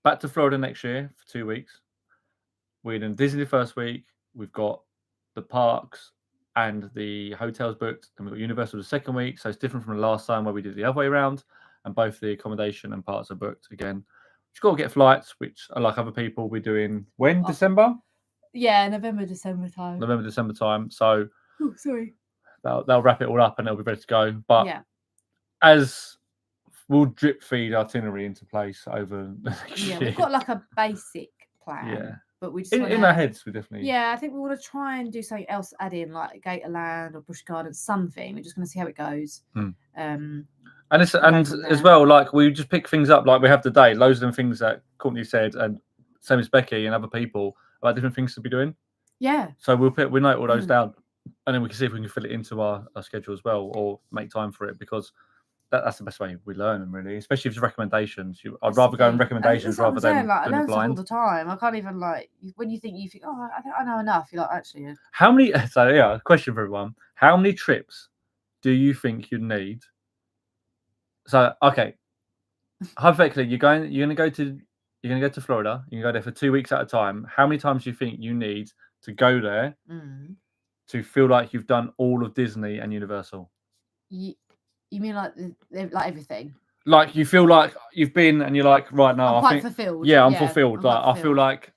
Back to Florida next year for 2 weeks. We're in Disney the first week. We've got the parks and the hotels booked, and we've got Universal the second week. So it's different from the last time where we did the other way around, and both the accommodation and parts are booked again. We've got to get flights, which like other people, we're doing when? December? Yeah, November, December time. So sorry. They'll wrap it all up and they'll be ready to go. But yeah, as we'll drip feed itinerary into place over the next year. We've got like a basic plan. Yeah. but we just in our heads, we definitely. Yeah, I think we want to try and do something else, add in like Gatorland or Busch Gardens, something. We're just going to see how it goes. And as well, like we just pick things up like we have today. Loads of them things that Courtney said, and same as Becky and other people about different things to be doing. Yeah. So we note all those down, and then we can see if we can fit it into our schedule as well, or make time for it, because that's the best way we learn, really. Especially if it's recommendations. I'd rather go on recommendations rather than like, doing I it blind. all the time. I can't even like when you think, oh, I think I know enough. You're like, actually. How many? So yeah, question for everyone: how many trips do you think you need? So okay, hypothetically, you're going to go to Florida. You can go there for 2 weeks at a time. How many times do you think you need to go there to feel like you've done all of Disney and Universal? You mean like everything? Like you feel like you've been and you're like, right now, I'm quite fulfilled. Yeah, I'm fulfilled. Like I feel like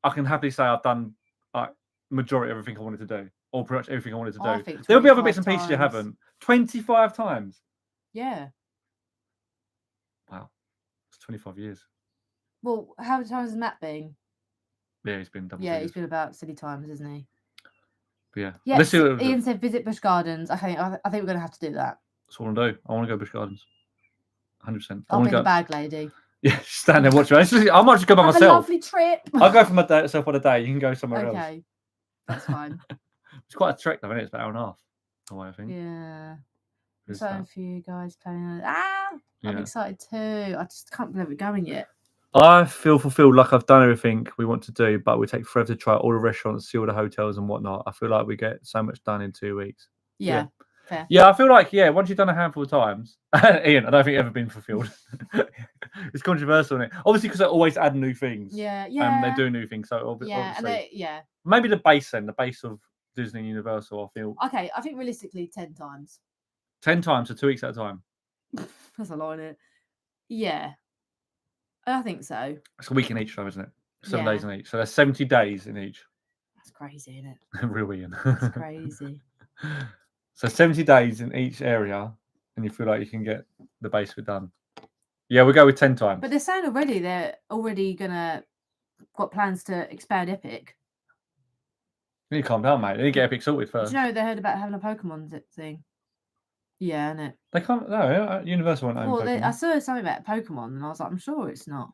I can happily say I've done like majority of everything I wanted to do, or pretty much everything I wanted to do. There'll be other bits and pieces you haven't. 25 times. Yeah. Wow, it's 25 years. Well, how many times has Matt been? Yeah, he's been double. Yeah, he's been about silly times, isn't he? But yeah. Yes, Ian said visit Busch Gardens. I think we're going to have to do that. That's what I want to do. I want to go Busch Gardens. 100%. I'll be the bag lady. Yeah, stand there watch. I might just go by myself. A lovely trip. I'll go for myself on a day. You can go somewhere else. Okay, that's fine. It's quite a trek, though, isn't it? It's about an hour and a half away, I think. Yeah. I'm excited for you guys playing. I'm excited too. I just can't believe we're going yet. I feel fulfilled, like I've done everything we want to do, but we take forever to try all the restaurants, see all the hotels and whatnot. I feel like we get so much done in 2 weeks. Yeah. Fair. Yeah, I feel like, once you've done a handful of times, Ian, I don't think you've ever been fulfilled. It's controversial, isn't it? Obviously, because they always add new things. Yeah. And they do new things. So obviously, maybe the base of Disney and Universal, I feel. Okay, I think realistically 10 times. 10 times, so 2 weeks at a time. That's a lot, isn't it? Yeah. I think so. It's a week in each, though, isn't it? 7 days in each. So there's 70 days in each. That's crazy, isn't it? Real Ian. That's crazy. So 70 days in each area, and you feel like you can get the base bit done. Yeah, we'll go with 10 times. But they're saying already they're got plans to expand Epic. You need to calm down, mate. They need to get Epic sorted first. Did you know they heard about having a Pokemon thing? Yeah, innit? They can't. No, Universal won't own Pokemon. I saw something about Pokemon, and I was like, I'm sure it's not.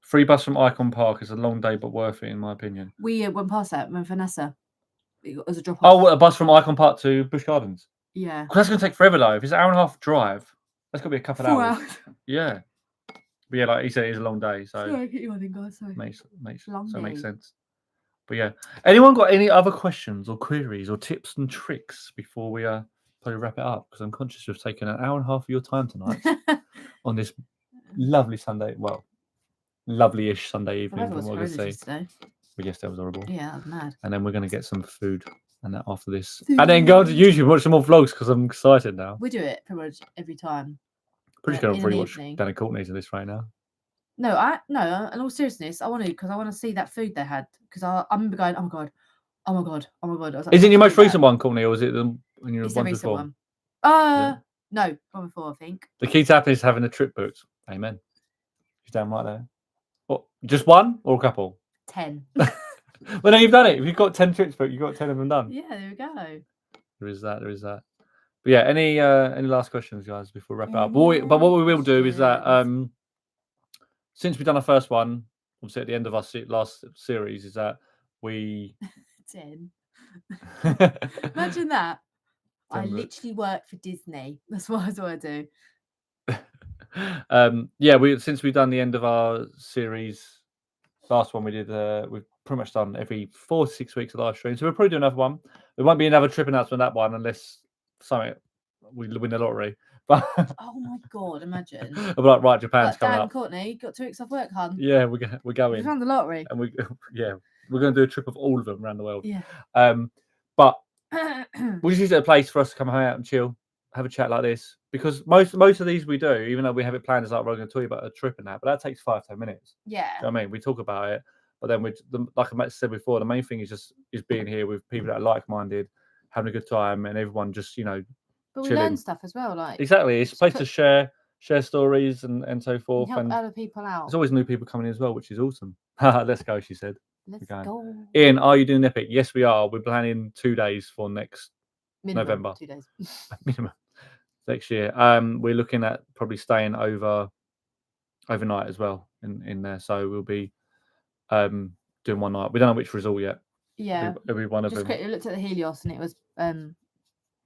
Free bus from Icon Park is a long day, but worth it, in my opinion. We went past that when Vanessa. It was a drop off. Oh, a bus from Icon Park to Busch Gardens? Yeah. Because that's going to take forever, though. If it's an hour and a half drive, that's going to be a couple of 4 hours. hours. Yeah. But yeah, like he said, it is a long day. So sorry, get you on in, guys. Sorry. Makes day. sense. But yeah. Anyone got any other questions or queries or tips and tricks before we probably wrap it up? Because I'm conscious of taking an hour and a half of your time tonight on this lovely Sunday. Well, lovely-ish Sunday evening. From what I can see. But yes, that was horrible. Yeah, that was mad. And then we're going to get some food and that after this. And then go on to YouTube and watch some more vlogs because I'm excited now. We do it pretty much every time. Pretty sure I've already watched Dan and Courtney's of this right now. No, in all seriousness, I want to, because I want to see that food they had. Because I remember going, oh my god. I was like, is it your most recent one, Courtney, or was it the one before? One. No, one before, I think. The key to happiness is having a trip booked. Amen. She's down right there. What, just one or a couple? 10. Well, no, you've done it. If you've got 10 trips booked, you've got 10 of them done. Yeah, there we go. There is that. But yeah, any last questions, guys, before we wrap it up? But what we will do is that since we've done our first one, obviously at the end of our last series, is that we 10. Imagine that. I literally work for Disney. That's what I do. Since we've done the end of our series, last one we did, we've pretty much done every 4 to 6 weeks of live stream. So we'll probably do another one. There won't be another trip announcement on that one unless we win the lottery. But oh my god, imagine! I'll be like, right, Japan's coming up. Courtney, got 2 weeks off work, hun. Yeah, we're going. We found the lottery, and we're going to do a trip of all of them around the world. Yeah. But we'll just use it as a place for us to come hang out and chill, have a chat like this, because most of these we do, even though we have it planned as like we're going to tell you about a trip and that, but that takes 5-10 minutes. Yeah. You know what I mean, we talk about it, but then like I said before, the main thing is being here with people that are like-minded, having a good time, and everyone just But we chilling. learn stuff as well, like exactly. It's a place to share, share stories and so forth. Help And other people out. there's always new people coming in as well, which is awesome. Let's go, she said. Let's going. go. Ian, are you doing Epic? Yes, we are. We're planning 2 days for next Minimum November. 2 days. Minimum next year. We're looking at probably staying overnight as well in there. So we'll be doing one night. We don't know which resort yet. Yeah. It'll be one of Just them. quickly looked at the Helios and it was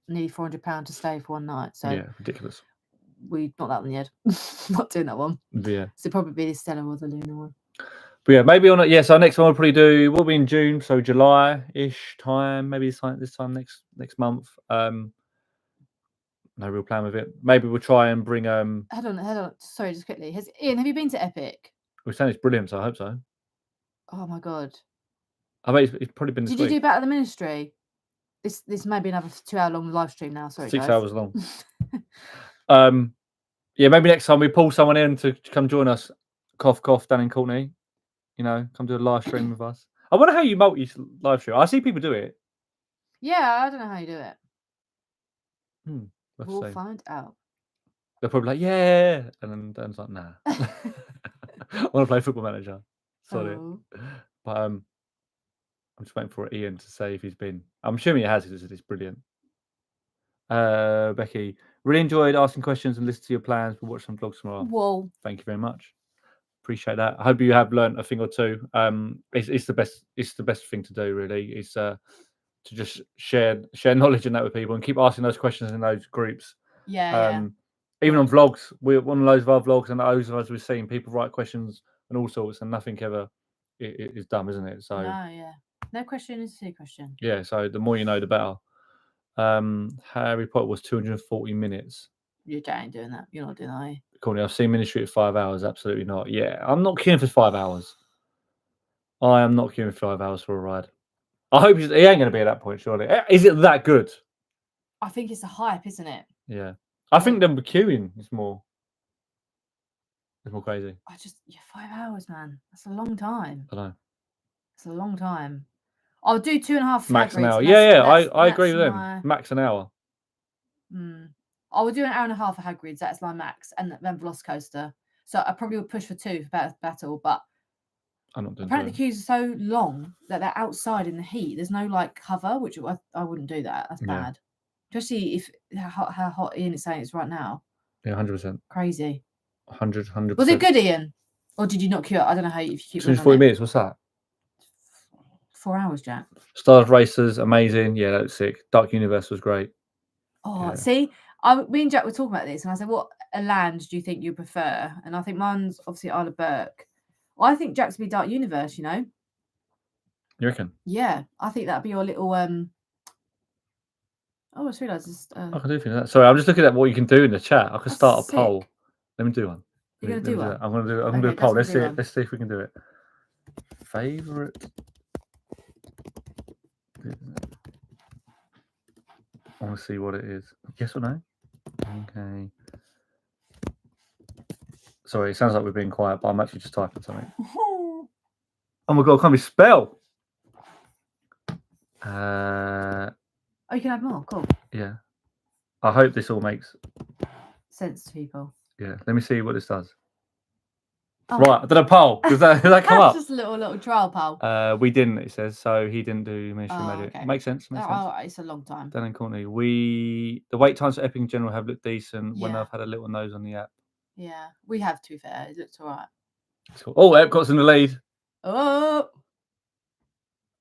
nearly £400 to stay for one night. So yeah, ridiculous. We not that one yet. Not doing that one. Yeah. So probably be the Stella or the Luna one. But yeah, maybe on it. So our next one we'll probably we'll be in June, so July-ish time, maybe this time next month. No real plan with it. Maybe we'll try and bring Hold on. Sorry, just quickly. Ian, have you been to Epic? We're saying it's brilliant, so I hope so. Oh my god. I bet it's probably been this Did week. you do Battle of the Ministry? This may be another 2-hour long live stream now. Sorry, 6 guys. hours long. Yeah, maybe next time we pull someone in to come join us. Cough, down in Courtney. You know, come do a live stream with us. I wonder how you multi live stream. I see people do it. Yeah, I don't know how you do it. We'll See. find out. They're probably like, yeah, and then Dan's like, nah. I want to play Football Manager. Sorry. Oh. But I'm just waiting for Ian to say if he's been. I'm assuming he has. It's brilliant. Becky, really enjoyed asking questions and listening to your plans. We'll watch some vlogs tomorrow. Whoa. Thank you very much. Appreciate that. I hope you have learned a thing or two. It's the best. It's the best thing to do. Really, is to just share knowledge and that with people and keep asking those questions in those groups. Yeah. Even on vlogs, we're one of those of our vlogs, and those of us we've seen people write questions and all sorts, and nothing ever is dumb, isn't it? So no question is a question. Yeah, so the more you know, the better. Harry Potter was 240 minutes. You ain't doing that. You're not doing that, are you? Courtney, I've seen Ministry at 5 hours. Absolutely not. Yeah, I'm not queuing for 5 hours. I am not queuing for 5 hours for a ride. I hope he ain't going to be at that point, surely. Is it that good? I think it's a hype, isn't it? Yeah. I think the queuing is more crazy. 5 hours, man. That's a long time. I know. It's a long time. I'll do 2.5 max an hour. I agree with them. Max an hour. I will do an hour and a half of Hagrid's. That's my max, and then Velocicoaster. So I probably would push for 2 for Battle, but I'm not doing. Apparently the queues are so long that they're outside in the heat. There's no like cover, which I wouldn't do that. That's bad, especially if how hot Ian is saying it's right now. Yeah, 100%. Crazy. 100%. Was it good, Ian? Or did you not queue up? I don't know how you keep. 40 minutes. What's that? 4 hours, Jack. Stars Racers, amazing. Yeah, that was sick. Dark Universe was great. Oh, see, me and Jack were talking about this, and I said, "What land do you think you prefer?" And I think mine's obviously Isle of Burke. Well, I think Jack's would be Dark Universe. You know. You reckon? Yeah, I think that'd be your little. Oh, I just realised this. I can do that. Sorry, I'm just looking at what you can do in the chat. I can start a poll. Let me do one. You're gonna do one. I'm gonna do a poll. Let's see if we can do it. Favorite. I want to see what it is. Yes or no? Okay. Sorry, it sounds like we're being quiet, but I'm actually just typing something. Oh my god, I can't be spell. You can add more. Cool. Yeah. I hope this all makes sense to people. Yeah. Let me see what this does. Oh. Right, I did a poll. Does that come up? Just a little trial poll. We didn't, it says, so he didn't do Ministry of Magic. Okay. Makes sense. It's a long time. Dan and Courtney. The wait times for Epic in general have looked decent when I've had a little nose on the app. Yeah, we have, to be fair. It looks all right. Cool. Oh, Epcot's in the lead. Oh.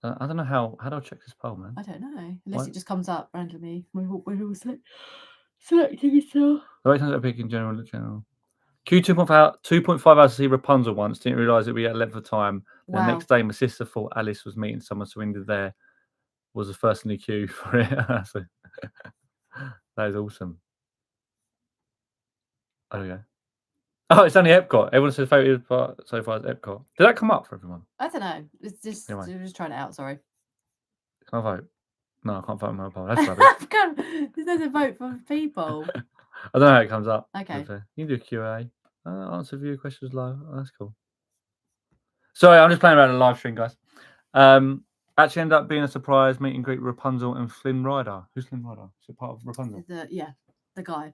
I don't know how do I check this poll, man? I don't know. Unless it just comes up randomly. We're all selecting itself. The wait times for Epic in general. Queue 2.5 hours to see Rapunzel once. Didn't realise it'd be at length of time. The next day, my sister thought Alice was meeting someone, so we ended there. Was the first in the queue for it. So, that is awesome. Oh yeah. Oh, it's only Epcot. Everyone says favourite part so far is Epcot. Did that come up for everyone? I don't know. It's just we're just trying it out. Sorry. Can I vote? No, I can't vote on my poll. That's rubbish. There's no vote for people. I don't know how it comes up. Okay. You can do a Q&A. Answer viewer questions live. Oh, that's cool. Sorry, I'm just playing around in a live stream, guys. Actually ended up being a surprise meet and greet Rapunzel and Flynn Rider. Who's Flynn Rider? Is it part of Rapunzel? The guy.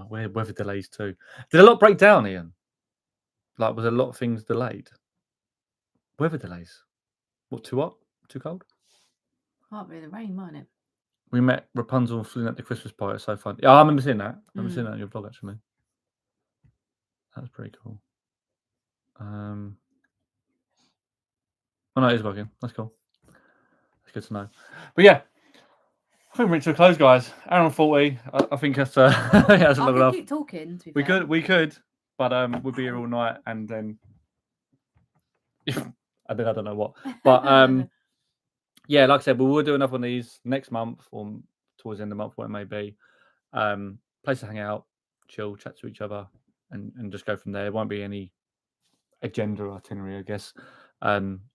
Weather delays too. Did a lot break down, Ian? Like, was a lot of things delayed? Weather delays. What, too hot? Too cold? Might be the rain, mightn't it? We met Rapunzel and Flynn at the Christmas party. It's so fun. Yeah, I remember seeing that. I remember seeing that in your vlog, actually. That was pretty cool. Oh, no, it is working. That's cool. That's good to know. But yeah, I think we're into a close, guys. Hour and 40. I think that's that's long enough. Keep talking. To be We fair. could, but we'll be here all night, and then I don't know what. But yeah, like I said, we will do another one of these next month or towards the end of the month, what it may be. Place to hang out, chill, chat to each other, and just go from there. There won't be any agenda or itinerary, I guess.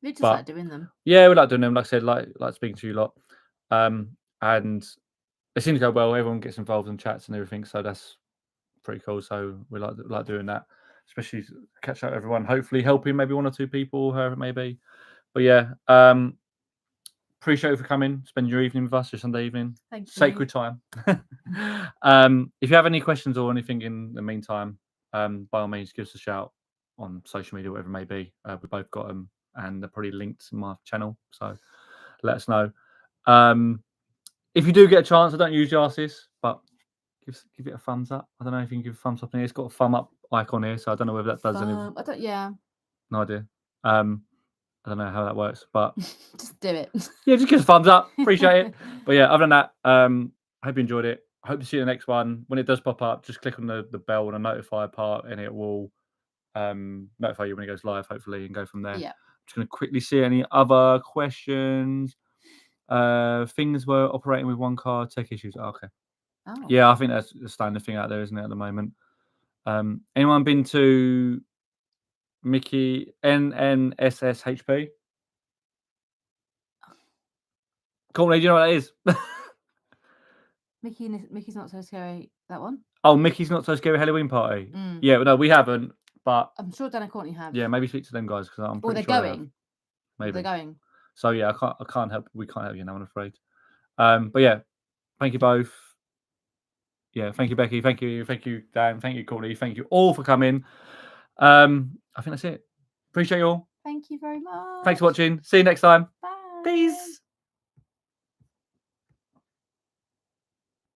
We just like doing them. Yeah, we like doing them. Like I said, like speaking to you a lot. And it seems to go well. Everyone gets involved in chats and everything, so that's pretty cool. So we like doing that, especially to catch up with everyone. Hopefully, helping maybe one or two people, whoever it may be. But yeah, appreciate you for coming, spend your evening with us, your Sunday evening. Thank you. Sacred time. If you have any questions or anything in the meantime, by all means, give us a shout on social media, whatever it may be. We both got them, and they're probably linked in my channel. So let us know. If you do get a chance, I don't usually ask this, but give it a thumbs up. I don't know if you can give a thumbs up in here. It's got a thumb up icon here, so I don't know whether that does anything. Yeah. No idea. I don't know how that works, but just do it. Yeah, just give us a thumbs up. Appreciate it. But yeah, other than that, I hope you enjoyed it. I hope to see you in the next one. When it does pop up, just click on the bell and the notify part, and it will notify you when it goes live, hopefully, and go from there. Yeah. I'm just going to quickly see any other questions. Things were operating with one car, tech issues. Oh, okay. Oh. Yeah, I think that's the standard thing out there, isn't it, at the moment? Anyone been to Mickey NNSSHP? Courtney, do you know what that is? Mickey's Not So Scary, that one? Oh, Mickey's Not So Scary Halloween Party. Yeah, no, we haven't, but I'm sure Dan and Courtney have. Yeah, maybe speak to them guys because I'm pretty sure they're going. Maybe they're going. So yeah, I can't help. We can't help you now, I'm afraid. But yeah, thank you both. Yeah, thank you, Becky. Thank you, Dan. Thank you, Courtney. Thank you all for coming. I think that's it. Appreciate you all. Thank you very much. Thanks for watching. See you next time. Bye. Peace.